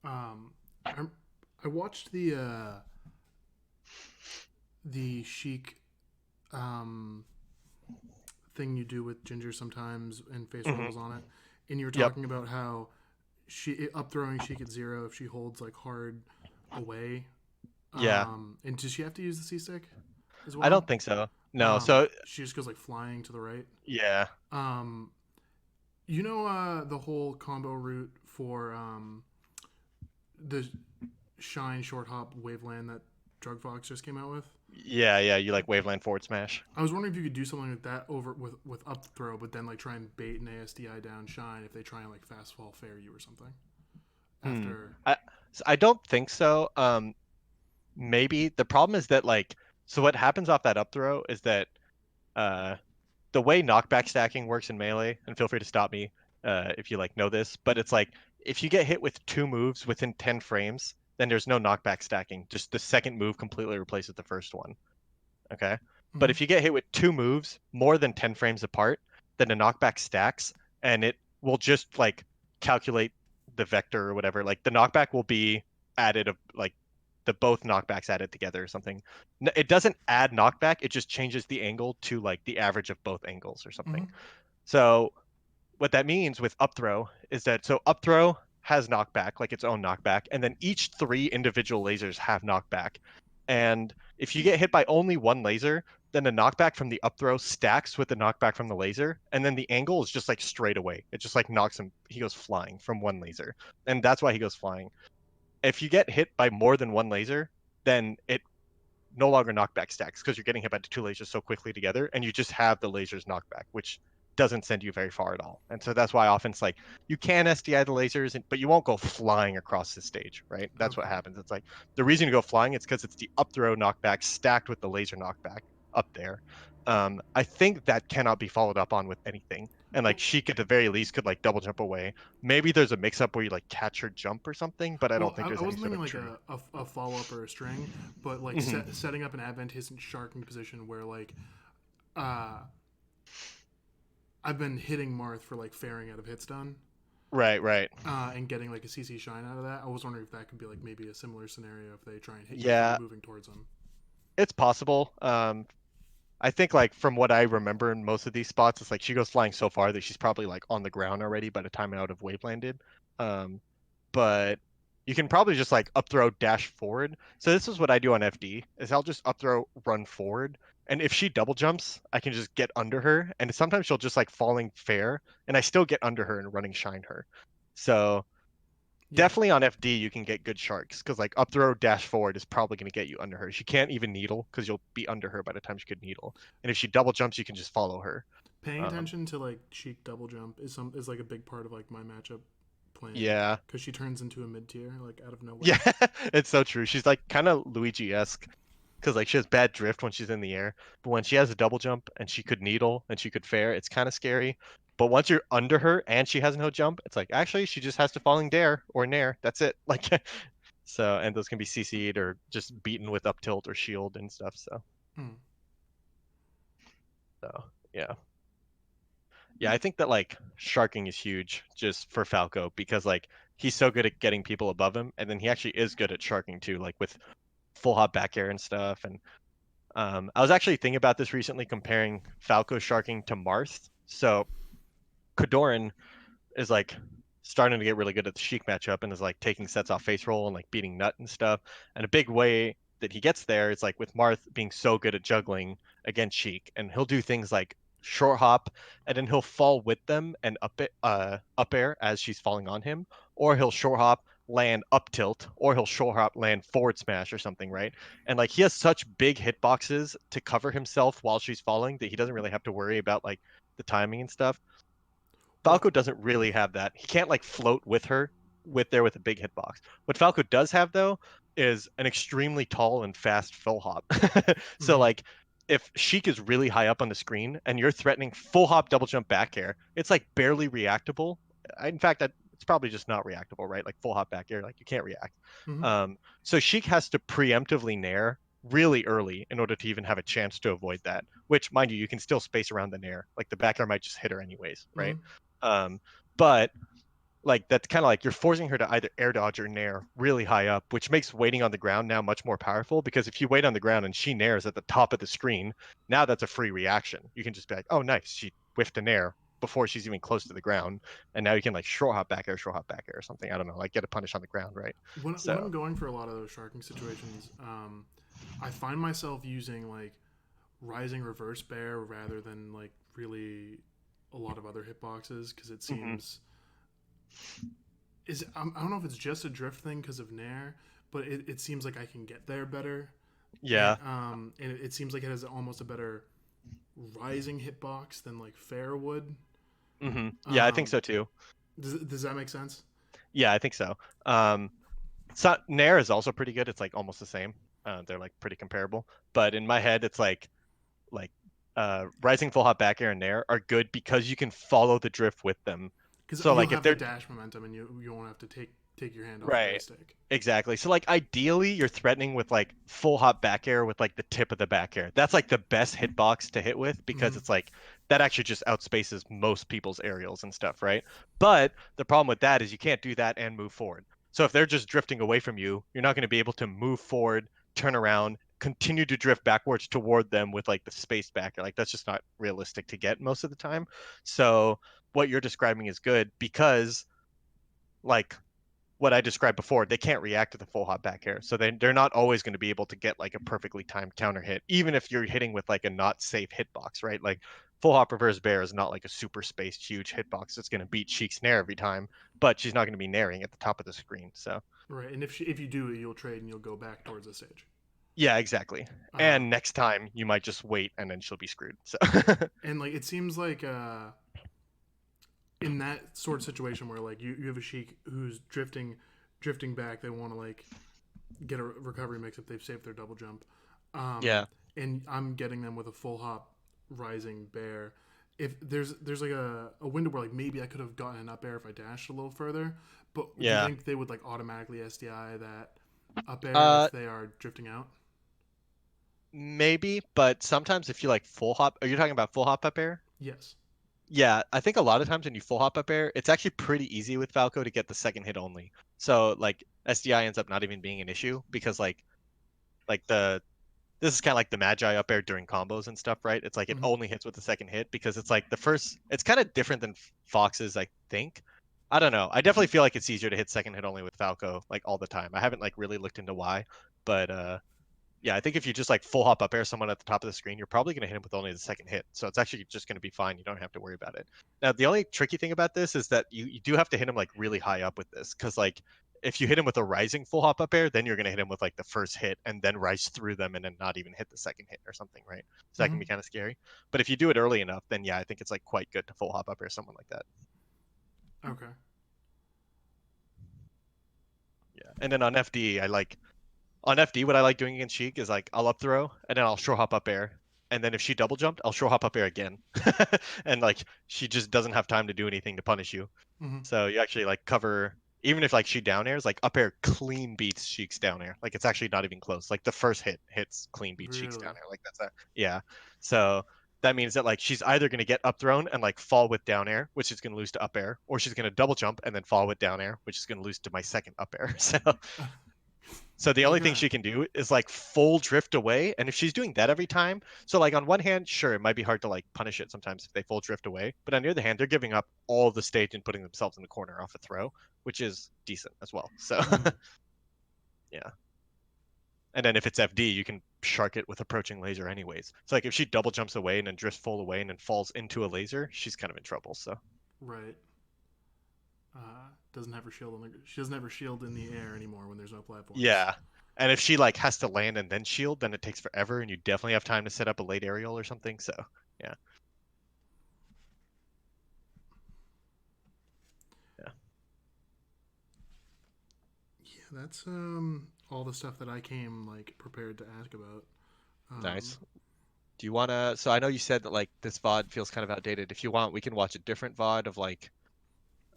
Um, I, I watched the Sheik um thing you do with Ginger sometimes and face hmm rolls on it, and you were yep. talking about how she up throwing Sheik at zero if she holds like hard away. Yeah, And does she have to use the C stick as I well? don't think so. No. So She just goes like flying to the right. yeah. Um, you know the whole combo route for the Shine Short Hop Waveland that Drug Fox just came out with. Yeah, you like Waveland forward smash. I was wondering if you could do something like that over with up throw, but then like try and bait an ASDI down Shine if they try and like fast fall fair you or something. Hmm. After I I don't think so. Maybe the problem is that like, so what happens off that up throw is that uh the way knockback stacking works in Melee, and feel free to stop me if you like know this, but it's like if you get hit with two moves within 10 frames, then there's no knockback stacking. Just the second move completely replaces the first one. Okay. But mm-hmm, if you get hit with two moves more than 10 frames apart, then the knockback stacks, and it will just like calculate the vector or whatever. Like the knockback will be added of like the both knockbacks added together or something. It doesn't add knockback, it just changes the angle to like the average of both angles or mm-hmm, something. So what that means with up throw is that so up throw has knockback, like its own knockback, and then each three individual lasers have knockback. And if you get hit by only one laser, then the knockback from the up throw stacks with the knockback from the laser, and then the angle is just like straight away. It just like knocks him, he goes flying from one laser. And that's why he goes flying. If you get hit by more than one laser, then it no longer knockback stacks because you're getting hit by the two lasers so quickly together, and you just have the lasers knockback, which doesn't send you very far at all. And so that's why often it's like you can SDI the lasers, but you won't go flying across the stage, right? That's what okay. happens. It's like the reason you go flying is because it's the up throw knockback stacked with the laser knockback up there. I think that cannot be followed up on with anything. And like Well, Sheik at the very least could like double jump away. Maybe there's a mix up where you like catch her jump or something, but I don't well, think I there's any wasn't sort thinking of like true. a follow up or a string, but like hmm setting up an advantageous sharking position where like uh, I've been hitting Marth for like fairing out of hit stun Right. and getting like a CC shine out of that. I was wondering if that could be like maybe a similar scenario if they try and hit you if you're Yeah, moving towards them. it's possible. I think like from what I remember in most of these spots, it's like she goes flying so far that she's probably like on the ground already by the time out of wave landed. Um, but you can probably just like up throw dash forward. So this is what I do on FD is I'll just up throw run forward. And if she double jumps, I can just get under her. And sometimes she'll just like falling fair, and I still get under her and running shine her. So Yeah. definitely on FD you can get good sharks because like up throw dash forward is probably going to get you under her. She can't even needle because you'll be under her by the time she could needle. And if she double jumps, you can just follow her. Paying Um, attention to like Sheik double jump is like a big part of like my matchup plan yeah, because she turns into a mid tier like out of yeah, nowhere. it's so true. She's like kind of Luigi-esque because like she has bad drift when she's in the air, but when she has a double jump and she could needle and she could fair, it's kind of scary. But once you're under her and she has no jump, it's like actually she just has to falling dare or nair. That's it. Like so, and those can be CC'd or just beaten with up tilt or shield and stuff. Hmm. So yeah. Yeah, I think that like sharking is huge just for Falco because like he's so good at getting people above him, and then he actually is good at sharking too, like with full hop back air and stuff. And I was actually thinking about this recently, comparing Falco sharking to Marth. So Kodorin is like starting to get really good at the Sheik matchup and is like taking sets off face roll and like beating Nut and stuff. And a big way that he gets there is like with Marth being so good at juggling against Sheik, and he'll do things like short hop, and then he'll fall with them and up air as she's falling on him, or he'll short hop land up tilt, or he'll short hop land forward smash or something, right? And like he has such big hitboxes to cover himself while she's falling that he doesn't really have to worry about like the timing and stuff. Well, Falco doesn't really have that. He can't like float with her with a big hitbox. What Falco does have though is an extremely tall and fast full hop. So hmm like if Sheik is really high up on the screen and you're threatening full hop double jump back air, it's like barely reactable. In fact, it's probably just not reactable, right? Like full hop back air, like you can't react. hmm So Sheik has to preemptively nair really early in order to even have a chance to avoid that. Which, mind you, you can still space around the nair. Like the back air might just hit her anyways, right? hmm Um, but like that's kind of like you're forcing her to either air dodge or nair really high up, which makes waiting on the ground now much more powerful, because if you wait on the ground and she nairs at the top of the screen, now that's a free reaction. You can just be like, oh nice, she whiffed a nair before she's even close to the ground, and now you can like short hop back air or something. I don't know, like get a punish on the ground, right? when I'm So going for a lot of those sharking situations, I find myself using like rising reverse bear rather than like really a lot of other hitboxes because it mhm. seems I don't know if it's just a drift thing because of Nair, but it seems like I can get there better, Yeah. and it seems like it has almost a better rising hitbox than like Fair would. Yeah, I think Um, so too. does that make sense? Yeah, I think so. Um, Nair is also pretty good. It's like almost the same. They're like pretty comparable. But in my head, it's like rising full hop back air and nair are good because you can follow the drift with them. Because So you'll like if have the they're dash momentum and you won't have to take your hand off the right, joystick. exactly. So like ideally you're threatening with like full hop back air with like the tip of the back air. That's like the best hitbox to hit with, because Mm-hmm. it's like that actually just outspaces most people's aerials and stuff, right? But the problem with that is you can't do that and move forward. So if they're just drifting away from you, you're not going to be able to move forward, turn around, continue to drift backwards toward them with like the space back air. Like that's just not realistic to get most of the time. So what you're describing is good because like what I described before, they can't react to the full hop back air. So they're not always going to be able to get like a perfectly timed counter hit, even if you're hitting with like a not safe hitbox, right? Like full hop reverse bear is not like a super spaced huge hitbox that's going to beat Sheik's nair every time, but she's not going to be nairing at the top of the screen. So Right, and if you do it, you'll trade and you'll go back towards the stage. yeah, exactly. And Um, next time you might just wait and then she'll be screwed. So and like it seems like in that sort of situation where like you have a sheik who's drifting back, they want to like get a recovery mix if they've saved their double jump. yeah, And I'm getting them with a full hop rising bear. If there's like a window where like maybe I could have gotten an up air if I dashed a little further, but do you yeah. think they would like automatically SDI that up air Uh, if they are drifting out? maybe, but sometimes if you like full hop, are you talking about full hop up air? Yes. Yeah, I think a lot of times when you full hop up air, it's actually pretty easy with Falco to get the second hit only. So like SDI ends up not even being an issue, because like the this is kind of like the Magi up air during combos and stuff, right? It's like it Mm-hmm. only hits with the second hit because it's like the first. It's kind of different than Fox's, I think. I don't know. I definitely feel like it's easier to hit second hit only with Falco like all the time. I haven't like really looked into why, but yeah, I think if you just like full hop up air someone at the top of the screen, you're probably going to hit him with only the second hit. So it's actually just going to be fine. You don't have to worry about it. Now, the only tricky thing about this is that you do have to hit him like really high up with this, because like if you hit him with a rising full hop up air, then you're going to hit him with like the first hit and then rise through them and then not even hit the second hit or something, right? So that can Mm-hmm. be kind of scary. But if you do it early enough, then yeah, I think it's like quite good to full hop up air someone like that. Okay. Yeah. And then on FD, on FD, what I like doing against Sheik is like I'll up throw and then I'll short hop up air. And then if she double jumped, I'll short hop up air again. And like she just doesn't have time to do anything to punish you. Mm-hmm. So you actually like cover, even if like she down airs, like up air clean beats Sheik's down air. Like it's actually not even close. Like the first hit hits clean beat Sheik's down Really? air. Like that's a yeah. So that means that like she's either going to get up thrown and like fall with down air, which is going to lose to up air, or she's going to double jump and then fall with down air, which is going to lose to my second up air. So the only thing Okay. she can do is like full drift away, and if she's doing that every time, so like on one hand, sure, it might be hard to like punish it sometimes if they full drift away, but on the other hand, they're giving up all the stage and putting themselves in the corner off a throw, which is decent as well. So Mhm. yeah. And then if it's FD, you can shark it with approaching laser anyways. So like if she double jumps away and then drifts full away and then falls into a laser, she's kind of in trouble. So Right. Doesn't have her shield on the. She doesn't have her shield in the air anymore when there's no platforms. yeah. And if she like has to land and then shield, then it takes forever and you definitely have time to set up a late aerial or something. So yeah. Yeah. Yeah, that's all the stuff that I came like prepared to ask about. Um, Nice. Do you wanna so I know you said that like this VOD feels kind of outdated. If you want, we can watch a different VOD of like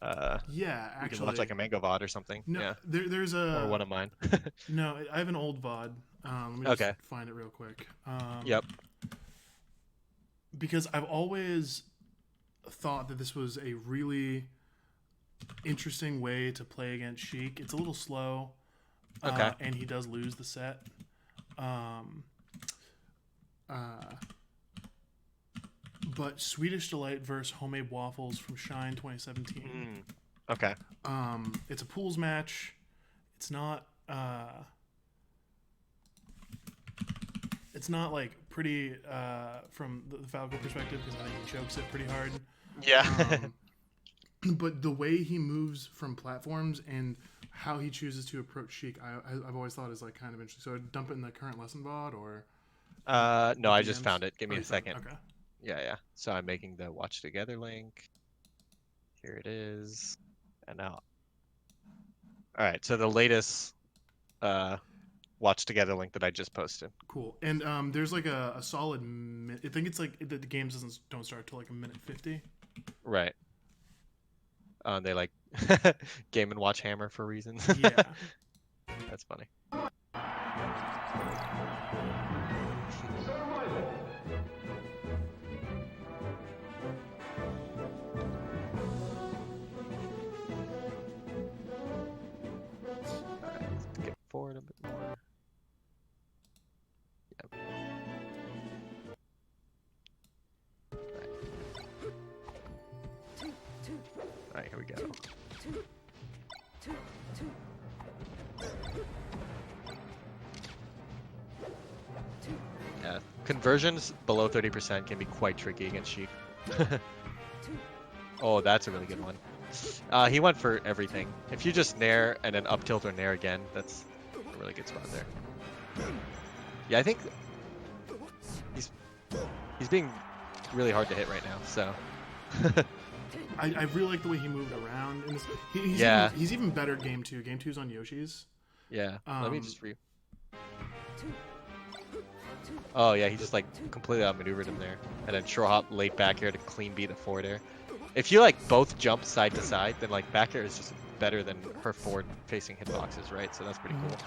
uh yeah, we can watch like actually, a Mango VOD or something. no, Yeah. there's Or a one of mine. no. I have an old VOD. Let me just Okay. find it real quick. Yep. Because I've always thought that this was a really interesting way to play against Sheik. It's a little slow, Okay. and he does lose the set. Um, uh, but Swedish Delight versus Homemade Waffles from Shine 2017. Mm. Okay. It's a pools match. It's not. It's not like pretty from the Falco perspective because I think he chokes it pretty hard. Yeah. Um, but the way he moves from platforms and how he chooses to approach Sheik, I've always thought is like kind of interesting. So I'd dump it in the current lesson VOD or No, the I just DMs. found it. Give Oh, me you a found it. second. Okay. Yeah, yeah. So I'm making the watch together link. Here it is. And now. All right. So the latest uh watch together link that I just posted. Cool. And there's like a solid. I think it's like the games don't start till like a minute 50. Right. They like Game and Watch Hammer for reasons. Yeah. That's funny. All right, let's get forward a bit more. Yep. All right, here we go. Yeah, conversions below 30% can be quite tricky against Sheik. Oh, that's a really good one. He went for everything. If you just nair and then up tilt or nair again, that's a really good spot there. Yeah, I think he's being really hard to hit right now. So I really like the way he moved around. In this. He's yeah, he's even better at game two. Game two's on Yoshi's. yeah. Let me Um, just re. Oh yeah, he just like completely outmaneuvered him there, and then short hop late back air to clean beat the forward air. If you like both jump side to side, then like back air is just better than her forward facing hitboxes, right? So that's pretty cool.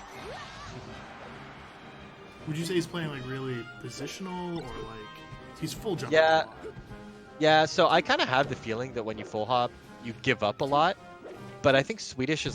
Would you say he's playing like really positional or like he's full jumping Yeah, a lot? yeah. So I kind of have the feeling that when you full hop, you give up a lot, but I think Swedish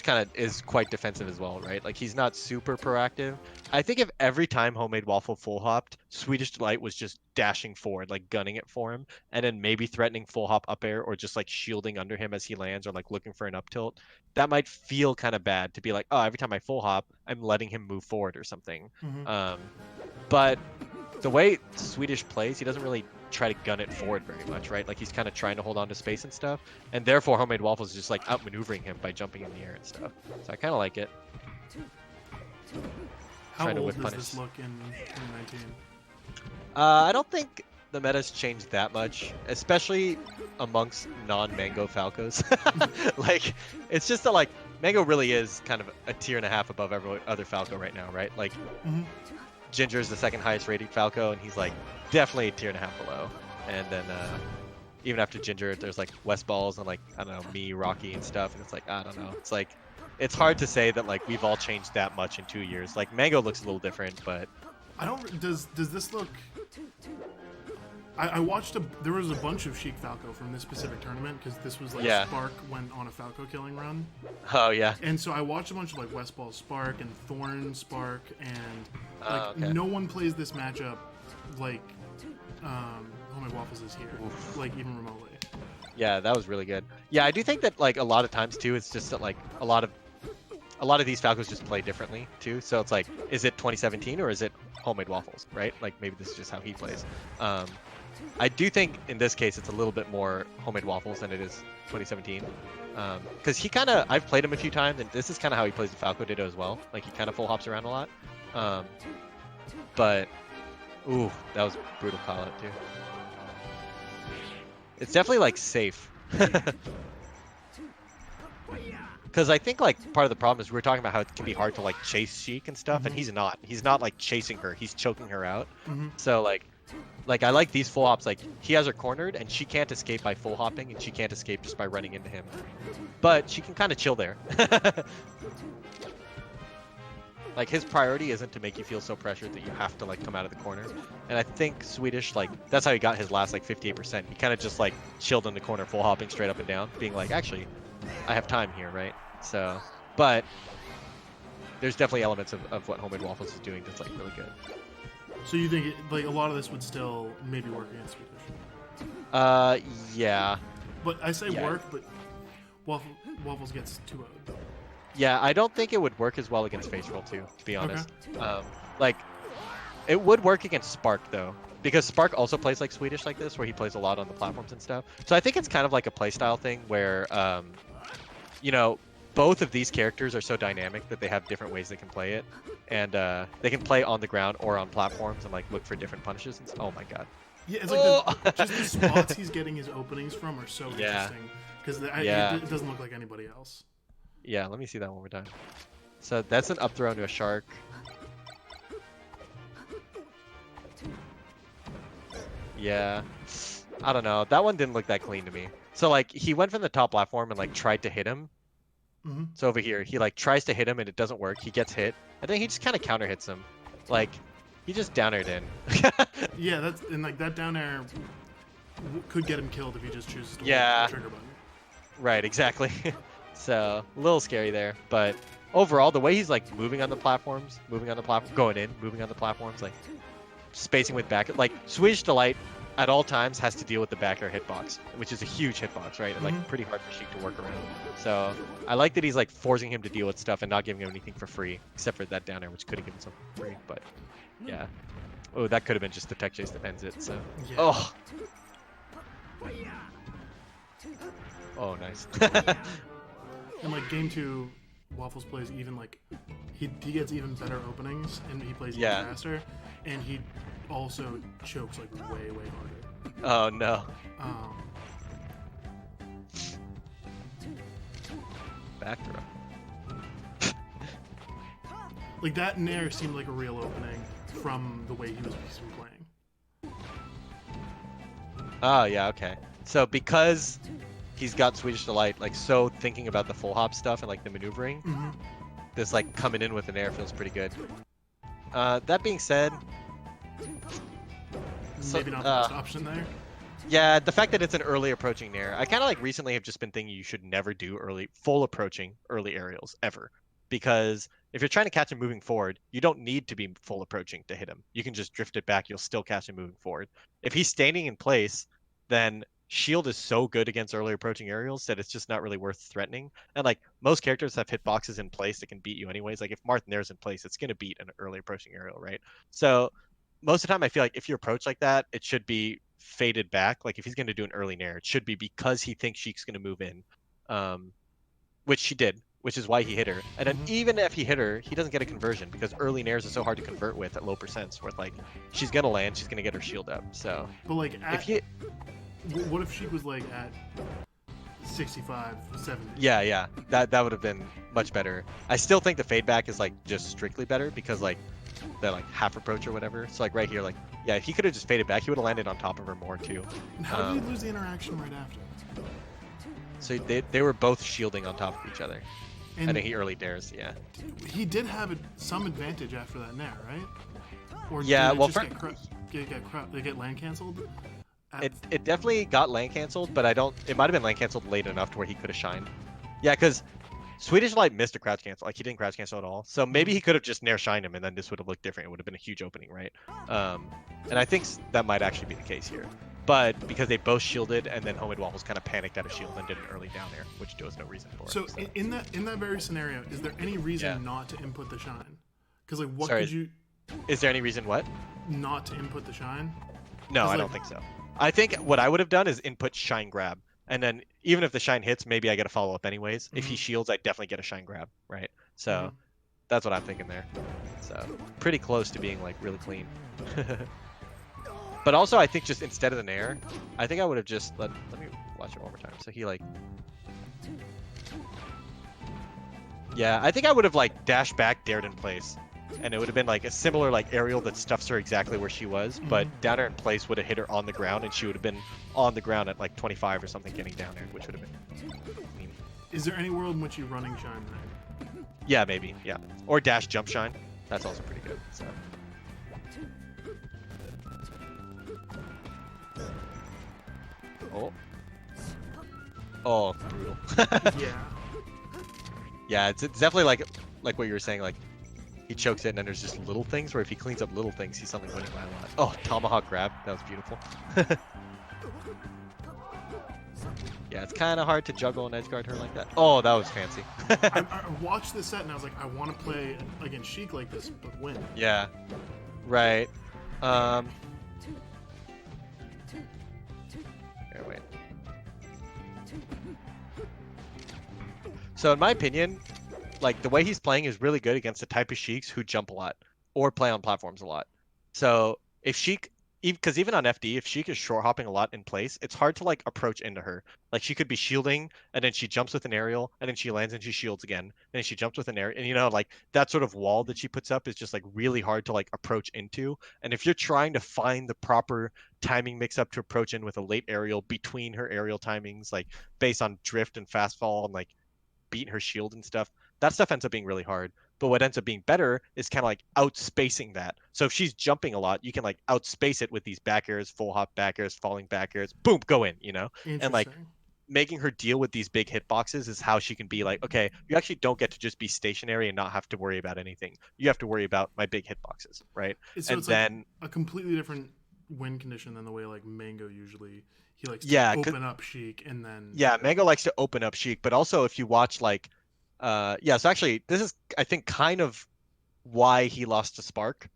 kind of is quite defensive as well, right? Like he's not super proactive. I think if every time Homemade Waffle full hopped, Swedish Delight was just dashing forward, like gunning it for him, and then maybe threatening full hop up air or just like shielding under him as he lands or like looking for an up tilt, that might feel kind of bad to be like, oh, every time I full hop, I'm letting him move forward or something. Mm-hmm. But the way Swedish plays, he doesn't really try to gun it forward very much, right? Like he's kind of trying to hold on to space and stuff, and therefore Homemade Waffles is just like outmaneuvering him by jumping in the air and stuff. So I kind of like it. How Trying to old whip does punish. this look in 2019? I don't think the meta's changed that much, especially amongst non-Mango Falcos. Like, it's just that like Mango really is kind of a tier and a half above every other Falco right now, right? Like Mm-hmm. Ginger is the second highest rated Falco, and he's like definitely a tier and a half below. And then even after Ginger, there's like West Balls and like I don't know me, Rocky, and stuff. And it's like I don't know. It's like it's hard to say that like we've all changed that much in 2 years. Like Mango looks a little different, but I don't. Does this look? I watched there was a bunch of Sheik Falco from this specific tournament because this was like Yeah. Spark went on a Falco killing run, Oh yeah. and so I watched a bunch of like Westball Spark and Thorn Spark, and like Okay. no one plays this matchup like Homemade Waffles is here, like even remotely. Yeah, that was really good. Yeah, I do think that like a lot of times too, it's just that like a lot of these Falcons just play differently too. So it's like, is it 2017 or is it Homemade Waffles, right? Like maybe this is just how he plays. I do think in this case it's a little bit more Homemade Waffles than it is 2017. Because he kind of, I've played him a few times, and this is kind of how he plays the Falco Ditto as well. Like he kind of full hops around a lot. But, ooh, that was a brutal call out too. It's definitely like safe. Because I think like part of the problem is we were talking about how it can be hard to like chase Sheik and stuff, and he's not. He's not like chasing her. He's choking her out. So like I like these full hops. Like he has her cornered, and she can't escape by full hopping, and she can't escape just by running into him. But she can kind of chill there. Like his priority isn't to make you feel so pressured that you have to like come out of the corner. And I think Swedish, like that's how he got his last like 58%. He kind of just like chilled in the corner, full hopping straight up and down, being like, actually, I have time here, right? So, but there's definitely elements of what Homemade Waffles is doing that's like really good. So you think like a lot of this would still maybe work against Swedish? Yeah. But I say Yeah. work, but Waffles gets 2-0'd. Yeah, I don't think it would work as well against Face Roll too, to be honest. Like, it would work against Spark though, because Spark also plays like Swedish like this, where he plays a lot on the platforms and stuff. So I think it's kind of like a playstyle thing where, you know, both of these characters are so dynamic that they have different ways they can play it, and they can play on the ground or on platforms and like look for different punishes. And oh my god. Yeah, it's like just the spots he's getting his openings from are so interesting because it doesn't look like anybody else. Yeah, let me see that one more time. So that's an up throw into a shark. Yeah, I don't know. That one didn't look that clean to me. So like he went from the top platform and like tried to hit him. So over here, he like tries to hit him and it doesn't work. He gets hit, and then he just kind of counter hits him. Like he just down aired in. Yeah, that's and like that down air could get him killed if he just chooses to hold the trigger button. Right, exactly. So a little scary there, but overall, the way he's like moving on the platforms, going in, moving on the platforms, like spacing with back, like Swedish Delight at all times has to deal with the back air hitbox, which is a huge hitbox, right? And like pretty hard for Sheik to work around. So I like that he's like forcing him to deal with stuff and not giving him anything for free, except for that down air, which could have given something for free. But yeah, oh, that could have been just the tech chase that ends it. So oh, nice. And like game 2, Waffles plays even like he gets even better openings and he plays even faster, and he also chokes like way harder. Oh no. Back throw. Like that nair seemed like a real opening from the way he's been playing. Oh yeah, okay. So because he's got Swedish Delight, like so thinking about the full hop stuff and like the maneuvering, this like coming in with an air feels pretty good. That being said, maybe not the best option there. Yeah, the fact that it's an early approaching nair, I kind of like recently have just been thinking you should never do full approaching early aerials ever, because if you're trying to catch him moving forward, you don't need to be full approaching to hit him. You can just drift it back, you'll still catch him moving forward. If he's standing in place, then shield is so good against early approaching aerials that it's just not really worth threatening. And like most characters have hitboxes in place that can beat you anyways. Like if Marth Nair's in place, it's gonna beat an early approaching aerial, right? So most of the time I feel like if you approach like that, it should be faded back. Like if he's gonna do an early Nair, it should be because he thinks Sheik's gonna move in. Which she did, which is why he hit her. And then even if he hit her, he doesn't get a conversion because early Nairs are so hard to convert with at low percents where like she's gonna land, she's gonna get her shield up. So but like what if she was like at 65, 70? Yeah, that would have been much better. I still think the fade back is like just strictly better because like the like half approach or whatever. So like right here, like yeah, he could have just faded back. He would have landed on top of her more too. And how did he lose the interaction right after? So they were both shielding on top of each other. And then he early dares, yeah. He did have some advantage after that nair, right? Or Yeah, did it well, just get land canceled? it definitely got land canceled, but I don't. It might have been land canceled late enough to where he could have shined. Yeah, because Swedish Light missed a crouch cancel. Like he didn't crouch cancel at all. So maybe he could have just nair shined him, and then this would have looked different. It would have been a huge opening, right? And I think that might actually be the case here. But because they both shielded, and then Homemade Waffles kind of panicked out of shield and did an early down air, which there was no reason for. So in that very scenario, is there any reason not to input the shine? Because like, what could you? Is there any reason what? Not to input the shine? No, I don't think so. I think what I would have done is input shine grab, and then even if the shine hits, maybe I get a follow up anyways. If he shields, I definitely get a shine grab, right? So that's what I'm thinking there. So pretty close to being like really clean. But also, I think just instead of the nair, I think I would have just let me watch it one more time. So he like, yeah, I think I would have like dashed back, dared in place, and it would have been like a similar like aerial that stuffs her exactly where she was, but down air in place would have hit her on the ground, and she would have been on the ground at like 25 or something, getting down air, which would have been mean. Is there any world in which you running shine right? Yeah, maybe, yeah, or dash jump shine. That's also pretty good. So. Oh, brutal. Yeah. Yeah, it's definitely like what you were saying, like he chokes it and then there's just little things where if he cleans up little things, he's suddenly winning by a lot. Oh, tomahawk grab. That was beautiful. Yeah, it's kind of hard to juggle and edge guard her like that. Oh, that was fancy. I watched this set and I was like, I want to play against Sheik like this, but win. Yeah. Right. Here, wait. So in my opinion, like the way he's playing is really good against the type of Sheiks who jump a lot or play on platforms a lot. So if Sheik, because even on FD, if Sheik is short hopping a lot in place, it's hard to like approach into her. Like she could be shielding and then she jumps with an aerial and then she lands and she shields again. And then she jumps with an aerial. And you know, like that sort of wall that she puts up is just like really hard to like approach into. And if you're trying to find the proper timing mix up to approach in with a late aerial between her aerial timings, like based on drift and fast fall and like beating her shield and stuff, that stuff ends up being really hard. But what ends up being better is kind of like outspacing that. So if she's jumping a lot, you can like outspace it with these back airs, full hop back airs, falling back airs, boom, go in, you know? And like making her deal with these big hitboxes is how she can be like, okay, you actually don't get to just be stationary and not have to worry about anything. You have to worry about my big hitboxes, right? So it's then like a completely different win condition than the way like Mango usually he likes to open up Sheik and then Mango likes to open up Sheik, but also if you watch like so actually this is I think kind of why he lost to Spark,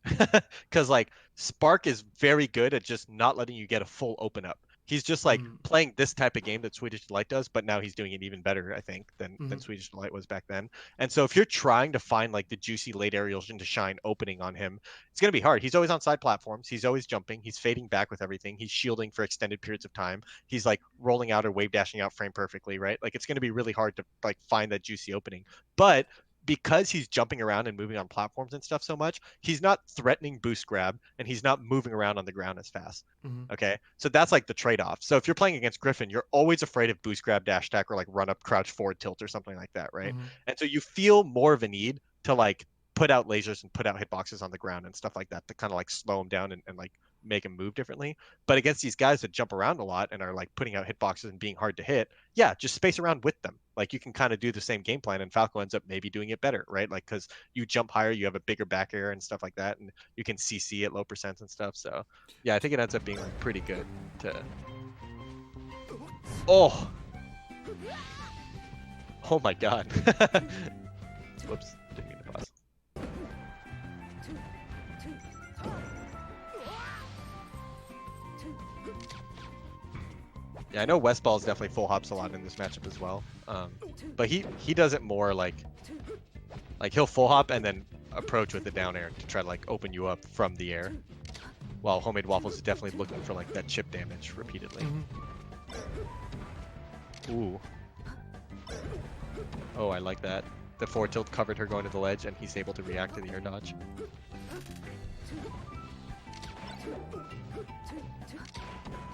because like Spark is very good at just not letting you get a full open up. He's just like playing this type of game that Swedish Delight does, but now he's doing it even better, I think, than Swedish Delight was back then. And so if you're trying to find like the juicy late aerials into shine opening on him, it's going to be hard. He's always on side platforms. He's always jumping. He's fading back with everything. He's shielding for extended periods of time. He's like rolling out or wave dashing out frame perfectly, right? Like it's going to be really hard to like find that juicy opening. But because he's jumping around and moving on platforms and stuff so much, he's not threatening boost grab and he's not moving around on the ground as fast. Okay. So that's like the trade-off. So if you're playing against Griffin, you're always afraid of boost grab, dash attack, or like run up, crouch, forward tilt or something like that, right? And so you feel more of a need to like put out lasers and put out hitboxes on the ground and stuff like that to kind of like slow him down and like make him move differently. But against these guys that jump around a lot and are like putting out hitboxes and being hard to hit, yeah, just space around with them. Like you can kind of do the same game plan and Falco ends up maybe doing it better, right? Like because you jump higher, you have a bigger back air and stuff like that, and you can CC at low percents and stuff. So yeah, I think it ends up being like pretty good to. Oh my god. Whoops, didn't mean to pause. Yeah, I know Westball is definitely full hops a lot in this matchup as well. But he does it more like he'll full hop and then approach with the down air to try to like open you up from the air. While Homemade Waffles is definitely looking for like that chip damage repeatedly. Ooh. Oh, I like that. The forward tilt covered her going to the ledge and he's able to react to the air dodge.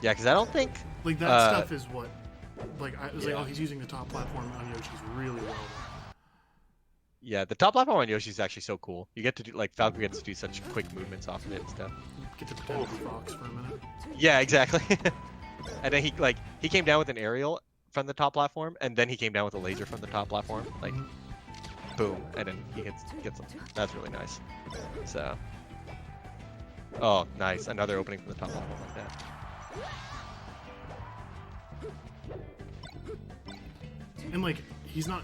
Yeah, because I don't think like that stuff is what like I was like, oh, he's using the top platform on Yoshi's really well. Yeah, the top platform on Yoshi is actually so cool. You get to do like Falco gets to do such quick movements off of it and stuff. Get to pretend to be Fox for a minute. Yeah, exactly. And then he came down with an aerial from the top platform, and then he came down with a laser from the top platform, like boom, and then he gets them. That's really nice. So, oh, nice, another opening from the top platform like that. And like he's not.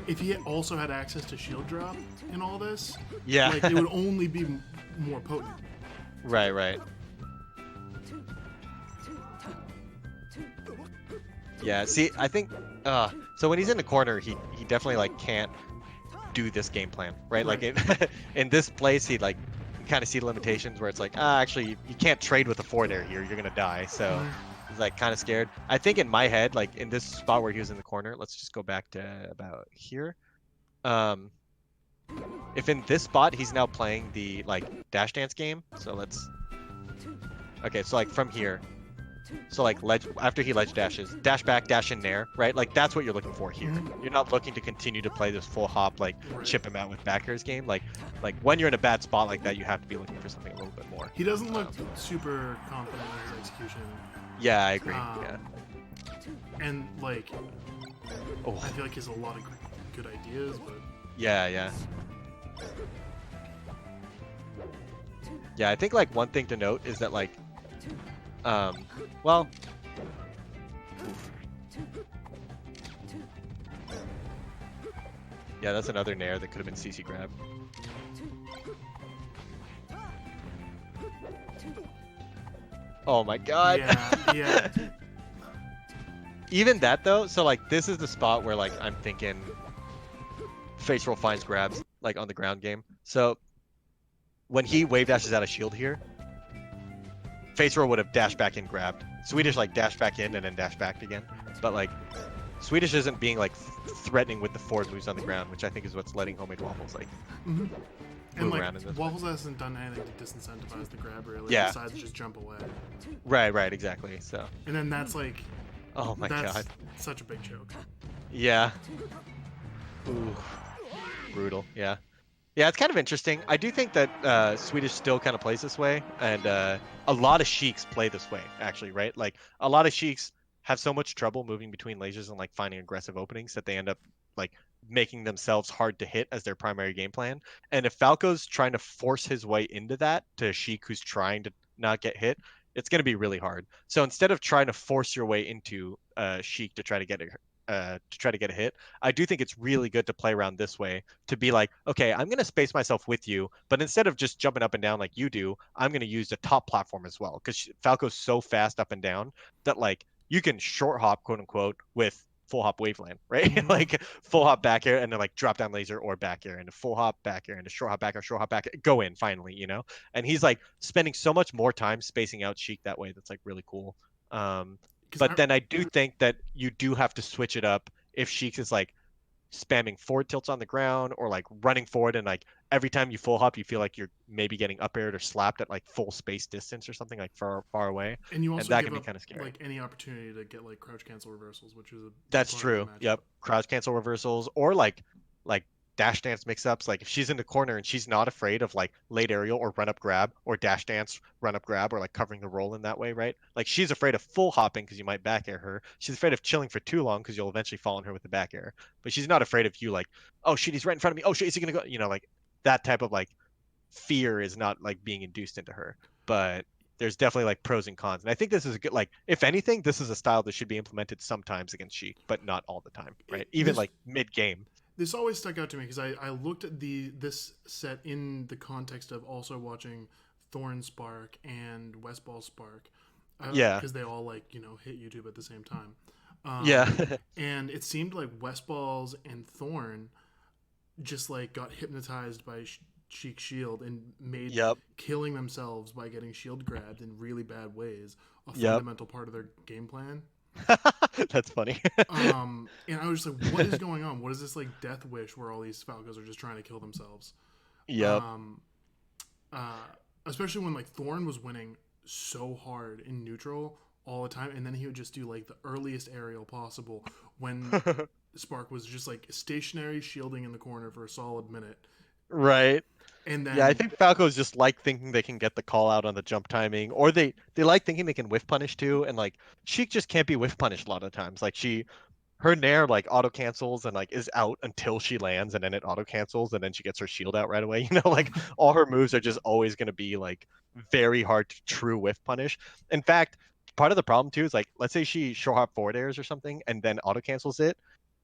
If he also had access to shield drop in all this, Yeah. like it would only be more potent. Right, right. Yeah, see, I think so when he's in the corner, he definitely like can't do this game plan, right? Like in this place, he like you kind of see the limitations where it's like, actually you can't trade with a forward air here, you're gonna die. So he's like kind of scared. I think in my head, like in this spot where he was in the corner, let's just go back to about here. If in this spot he's now playing the like dash dance game, so let's okay, so like from here. So like ledge after he ledge dashes, dash back, dash in there, right? Like that's what you're looking for here. You're not looking to continue to play this full hop, like chip him out with back airs game. Like when you're in a bad spot like that, you have to be looking for something a little bit more. He doesn't look super confident in his execution. Yeah, I agree. Yeah. And like, I feel like he has a lot of good ideas, but yeah, yeah. Yeah, I think like one thing to note is that like well, yeah, that's another nair that could have been CC grab. Oh my god. Yeah. Even that though, so like this is the spot where like I'm thinking face roll finds grabs like on the ground game. So when he wave dashes out of shield here, face roll would have dashed back in grabbed. Swedish like dashed back in and then dashed back again. But like Swedish isn't being like threatening with the forward moves on the ground, which I think is what's letting Homemade Waffles like and move like around in this Waffles hasn't done anything to disincentivize the grab really. Yeah. Besides just jump away. Right, exactly. So. And then that's like. Oh my god. Such a big choke. Yeah. Ooh. Brutal. Yeah. Yeah, it's kind of interesting. I do think that Swedish still kind of plays this way, and a lot of sheiks play this way, actually, right? Like, a lot of sheiks have so much trouble moving between lasers and, like, finding aggressive openings that they end up, like, making themselves hard to hit as their primary game plan. And if Falco's trying to force his way into that to a sheik who's trying to not get hit, it's going to be really hard. So instead of trying to force your way into sheik to try to get a hit, I do think it's really good to play around this way to be like, okay, I'm going to space myself with you, but instead of just jumping up and down like you do, I'm going to use the top platform as well, because Falco's so fast up and down that like you can short hop, quote unquote, with full hop waveland, right? Like full hop back air and then like drop down laser or back air and a full hop back air and a short hop back air, go in finally, you know? And he's like spending so much more time spacing out sheik that way. That's like really cool. But then I do think that you do have to switch it up if sheik is like spamming forward tilts on the ground or like running forward and like every time you full hop you feel like you're maybe getting up aired or slapped at like full space distance or something like far away. And you also and that give can be up, kind of scary. like any opportunity to get like crouch cancel reversals, which is a That's true. Yep. Crouch cancel reversals or like dash dance mix-ups. Like if she's in the corner and she's not afraid of like late aerial or run up grab or dash dance run up grab or like covering the roll in that way, right? Like she's afraid of full hopping because you might back air her. She's afraid of chilling for too long because you'll eventually fall on her with the back air. But she's not afraid of you like, oh shit, he's right in front of me. Oh shit, is he gonna go? You know, like that type of like fear is not like being induced into her. But there's definitely like pros and cons. And I think this is a good, like, if anything, this is a style that should be implemented sometimes against sheik, but not all the time, right? Even like mid game. This always stuck out to me because I looked at this set in the context of also watching Thorn Spark and Westball Spark. Yeah. Because they all like, hit YouTube at the same time. Yeah. And it seemed like Westballs and Thorn just like got hypnotized by Sheik Shield and made killing themselves by getting shield grabbed in really bad ways a fundamental part of their game plan. That's funny. And I was just like, what is going on? What is this like death wish where all these Falcos are just trying to kill themselves? Yep. Especially when like Thorn was winning so hard in neutral all the time, and then he would just do like the earliest aerial possible when Spark was just like stationary shielding in the corner for a solid minute, Right. and Yeah, I then think Falcos just like thinking they can get the call out on the jump timing, or they like thinking they can whiff punish too, and like Sheik just can't be whiff punished a lot of times. Like her nair like auto cancels and like is out until she lands, and then it auto cancels, and then she gets her shield out right away. Like all her moves are just always going to be like very hard to true whiff punish. In fact, part of the problem too is like let's say she short hop forward airs or something, and then auto cancels it.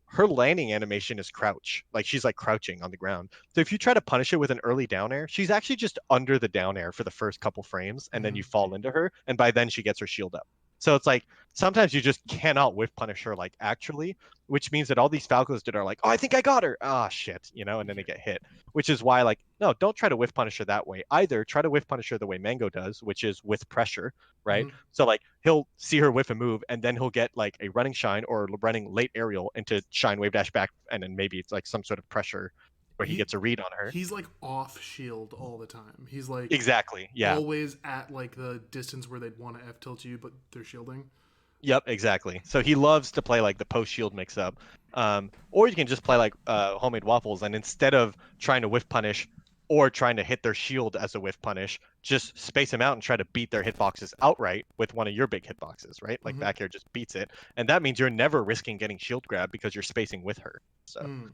Her landing animation is crouch. Like she's like crouching on the ground. So if you try to punish it with an early down air, she's actually just under the down air for the first couple frames, and then mhm. you fall into her, and by then she gets her shield up. So it's like sometimes you just cannot whiff punish her like actually, which means that all these Falcos that are like, oh, I think I got her. Ah, shit, and then they Yeah. get hit. Which is why like, no, don't try to whiff punish her that way. Either try to whiff punish her the way Mango does, which is with pressure, right? Mhm. So like he'll see her whiff a move, and then he'll get like a running shine or running late aerial into shine wave dash back, and then maybe it's like some sort of pressure where he he gets a read on her. he's like off shield all the time. He's like Exactly. Yeah. always at like the distance where they'd want to F tilt you, but they're shielding. Yep, exactly. So he loves to play like the post shield mix up. Or you can just play like homemade waffles, and instead of trying to whiff punish or trying to hit their shield as a whiff punish, just space them out and try to beat their hitboxes outright with one of your big hitboxes, right? Like Mm-hmm. back air just beats it. And that means you're never risking getting shield grab because you're spacing with her. So, Mm,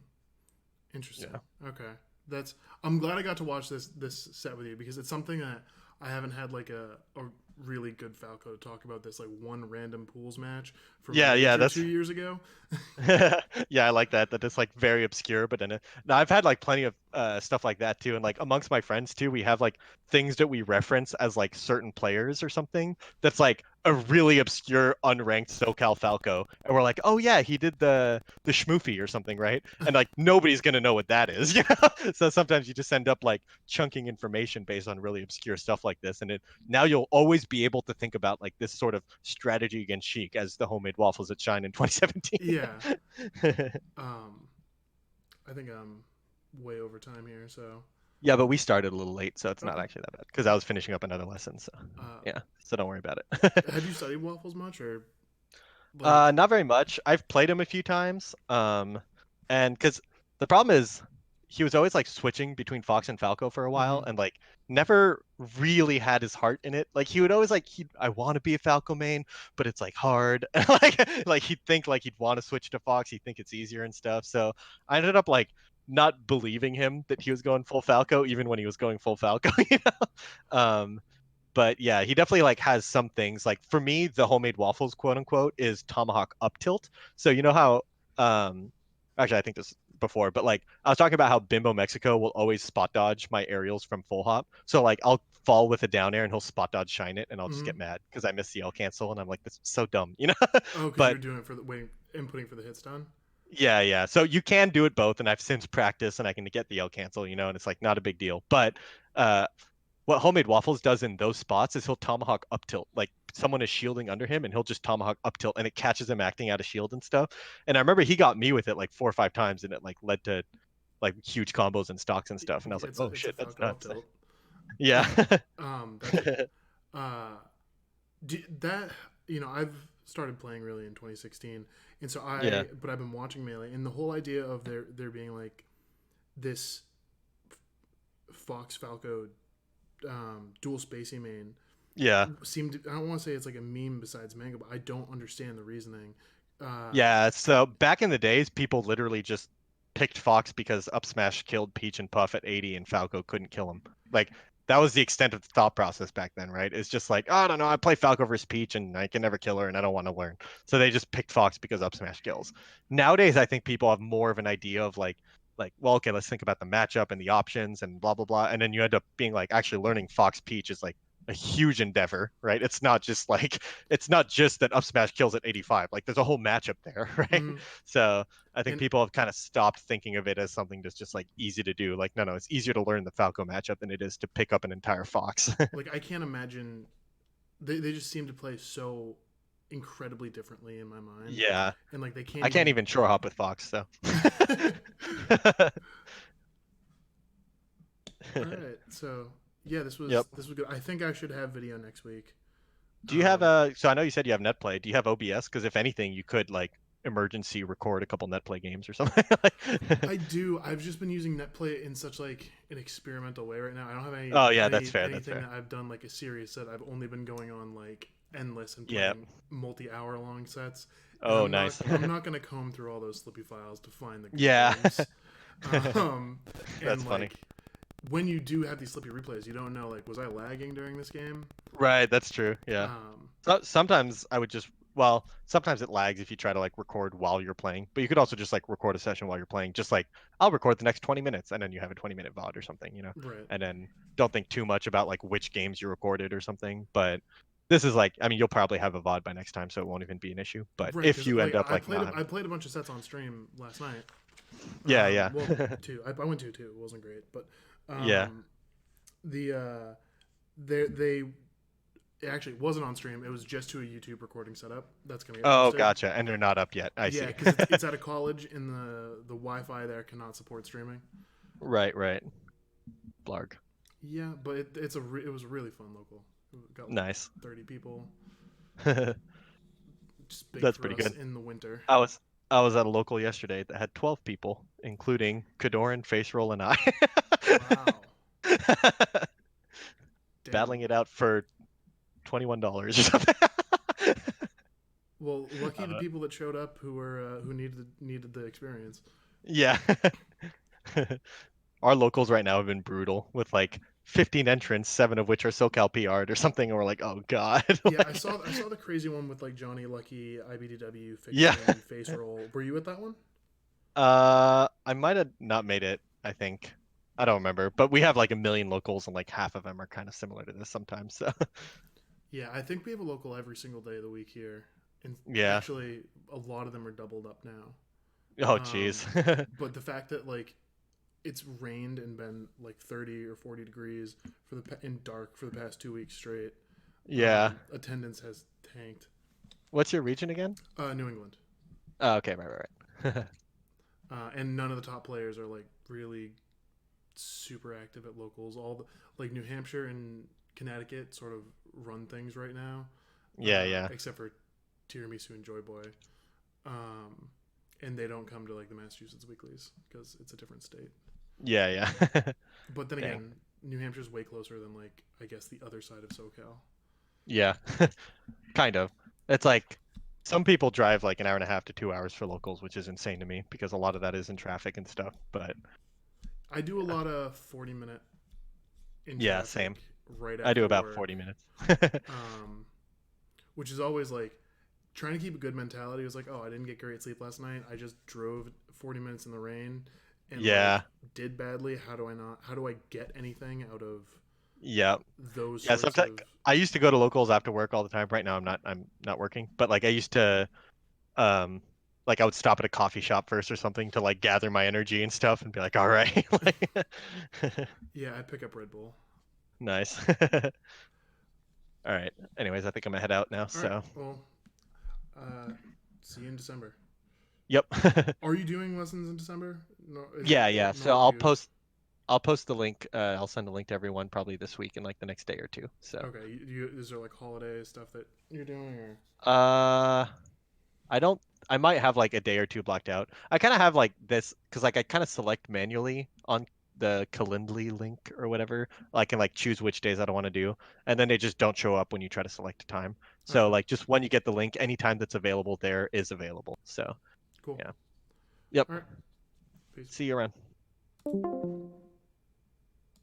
interesting. yeah. Okay, that's. I'm glad I got to watch this set with you because it's something that I haven't had like a really good Falco to talk about. This like one random pools match from Yeah, yeah, Major that's 2 years ago. yeah, I like that. That it's like very obscure, but in it. Now I've had like plenty of stuff like that too, and like amongst my friends too, we have like things that we reference as like certain players or something. That's like a really obscure, unranked SoCal Falco, and we're like, oh yeah, he did the schmoofy or something, right? And like nobody's gonna know what that is, you know. So sometimes you just end up like chunking information based on really obscure stuff like this, and it now you'll always be able to think about like this sort of strategy against Sheik as the homemade waffles at Shine in 2017. Yeah. Um, I think I'm way over time here. So Yeah, but we started a little late, so it's not okay. actually that bad because I was finishing up another lesson. So Uh, yeah, so don't worry about it. had you studied waffles much or like? Not very much. I've played him a few times. And because the problem is he was always like switching between Fox and Falco for a while, Mm-hmm. and like never really had his heart in it. Like he would always like I want to be a Falco main, but it's like hard. Like he'd think like he'd want to switch to Fox. He'd think it's easier and stuff. So I ended up like not believing him that he was going full Falco, even when he was going full Falco. But yeah, he definitely like has some things. Like for me, the homemade waffles, quote unquote, is tomahawk up tilt. So you know how actually I think this before, but like I was talking about how Bimbo Mexico will always spot dodge my aerials from full hop. So like I'll fall with a down air and he'll spot dodge shine it, and I'll just Mm-hmm. get mad because I miss the L cancel, and I'm like, this is so dumb. Oh, because you're But doing it for the waiting, inputting for the hits done. yeah, yeah. So you can do it both, and I've since practiced and I can get the L cancel, and it's like not a big deal. But uh what Homemade Waffles does in those spots is he'll tomahawk up tilt. Like someone is shielding under him and he'll just tomahawk up tilt, and it catches him acting out of shield and stuff. And I remember he got me with it like 4 or 5 times, and it like led to like huge combos and stocks and stuff. And I was like, It's oh a shit, that's Falco up nuts. tilt. Yeah. That's uh that I've started playing really in 2016, and so Yeah. I've been watching Melee, and the whole idea of there being like this Fox Falco dual spacey main Yeah. seemed I don't want to say it's like a meme besides Mango, but I don't understand the reasoning. Uh, Yeah, so back in the days, people literally just picked Fox because up smash killed Peach and Puff at 80 and Falco couldn't kill him. Like that was the extent of the thought process back then, right? It's just like, oh, I don't know, I play Falco versus Peach and I can never kill her and I don't want to learn. So they just picked Fox because up smash kills. Nowadays, I think people have more of an idea of like, well, okay, let's think about the matchup and the options and blah blah blah. And then you end up being like actually learning Fox Peach is like a huge endeavor, right? It's not just that up smash kills at 85. Like there's a whole matchup there, right? mm, So I think and people have kind of stopped thinking of it as something that's just like easy to do. Like, no, it's easier to learn the Falco matchup than it is to pick up an entire Fox. like I can't imagine they just seem to play so incredibly differently in my mind, Yeah. and like they can't I can't even. even shore hop with Fox, so. All right, so yeah, Yep. this was good. I think I should have video next week. Do you have Um, so I know you said you have net play. Do you have OBS? Because if anything, you could like emergency record a couple net play games or something. I do. I've just been using NetPlay in such like an experimental way right now. I don't have Oh yeah, that's fair. That's anything fair. that I've done like a serious set. I've only been going on like endless and Yeah. playing multi-hour long sets. And Oh, nice. I'm not gonna comb through all those Slippy files to find the good Yeah. games. Um, That's and funny. like when you do have these Slippy replays, you don't know like was I lagging during this game? Right, that's true. Yeah. Um, So, sometimes I would just, well, sometimes it lags if you try to like record while you're playing, but you could also just like record a session while you're playing. Just like I'll record the next 20 minutes and then you have a 20-minute VOD or something, right, and then don't think too much about like which games you recorded or something. But this is like, I mean, you'll probably have a VOD by next time, so it won't even be an issue. But right. if Because you end like up like not having, I played a bunch of sets on stream last night. yeah, yeah, Well, two. I went two too. It wasn't great, but yeah. um, the they it actually wasn't on stream. It was just to a YouTube recording setup that's gonna get Oh, posted. gotcha. And they're not up yet. I Yeah, see. because it's at a college and the Wi-Fi there cannot support streaming. Right, right. Blarg. Yeah, but it was a really fun local. It got like Nice. 30 people. That's Just big for pretty us good. in the winter. I was I was at a local yesterday that had 12 people, including Kadoran, Face Roll, and I. Wow, Battling damn. it out for $21 or something. Well, lucky the Uh, people that showed up who needed the experience. yeah. Our locals right now have been brutal with like 15 entrants, seven of which are SoCal PR'd or something, and we're like, oh God. Yeah, Like, I saw the crazy one with like Johnny Lucky, IBDW, yeah. Fiction, Face Roll. Were you at that one? I might have not made it, I think. I don't remember, but we have like a million locals and like half of them are kind of similar to this sometimes. So Yeah, I think we have a local every single day of the week here, and yeah. actually a lot of them are doubled up now. Oh jeez. Um, but the fact that like it's rained and been like 30 or 40 degrees in dark for the past 2 weeks straight, Yeah. attendance has tanked. What's your region again? New England, Oh, okay, right, right, right. and none of the top players are like really super active at locals. All the like New Hampshire and Connecticut sort of run things right now, Yeah, yeah. except for Tiramisu and Joy Boy, um, and they don't come to like the Massachusetts weeklies because it's a different state. Yeah, yeah. But then Dang. again, New Hampshire's way closer than like I guess the other side of SoCal. Yeah. Kind of. It's like some people drive like an hour and a half to 2 hours for locals, which is insane to me because a lot of that is in traffic and stuff. But I do a yeah. lot of 40-minute in Yeah, traffic same. right I do after about work, 40 minutes. um, which is always like trying to keep a good mentality. It was like, oh, I didn't get great sleep last night. I just drove 40 minutes in the rain and Yeah. like did badly. How do I not? How do I get anything out of Yeah. those Yeah, sorts sometimes of? I used to go to locals after work all the time. Right now I'm not working, but like I used to um like I would stop at a coffee shop first or something to like gather my energy and stuff and be like, all right. Like Yeah, I pick up Red Bull. nice. All right. Anyways, I think I'm gonna head out now, All right. so Well, uh, see you in December. yep. Are you doing lessons in December? No, is it Yeah, yeah. So normally you? I'll post the link. I'll send a link to everyone probably this week in like the next day or two. So Okay, is there like holiday stuff that you're doing or? uh I don't. I might have like a day or two blocked out. I kind of have like this because like I kind of select manually on the Calendly link or whatever. I can like choose which days I don't want to do, and then they just don't show up when you try to select a time. So Okay, like just when you get the link, any time that's available there is available. So cool. yeah. Yep. All right, peace. See you around.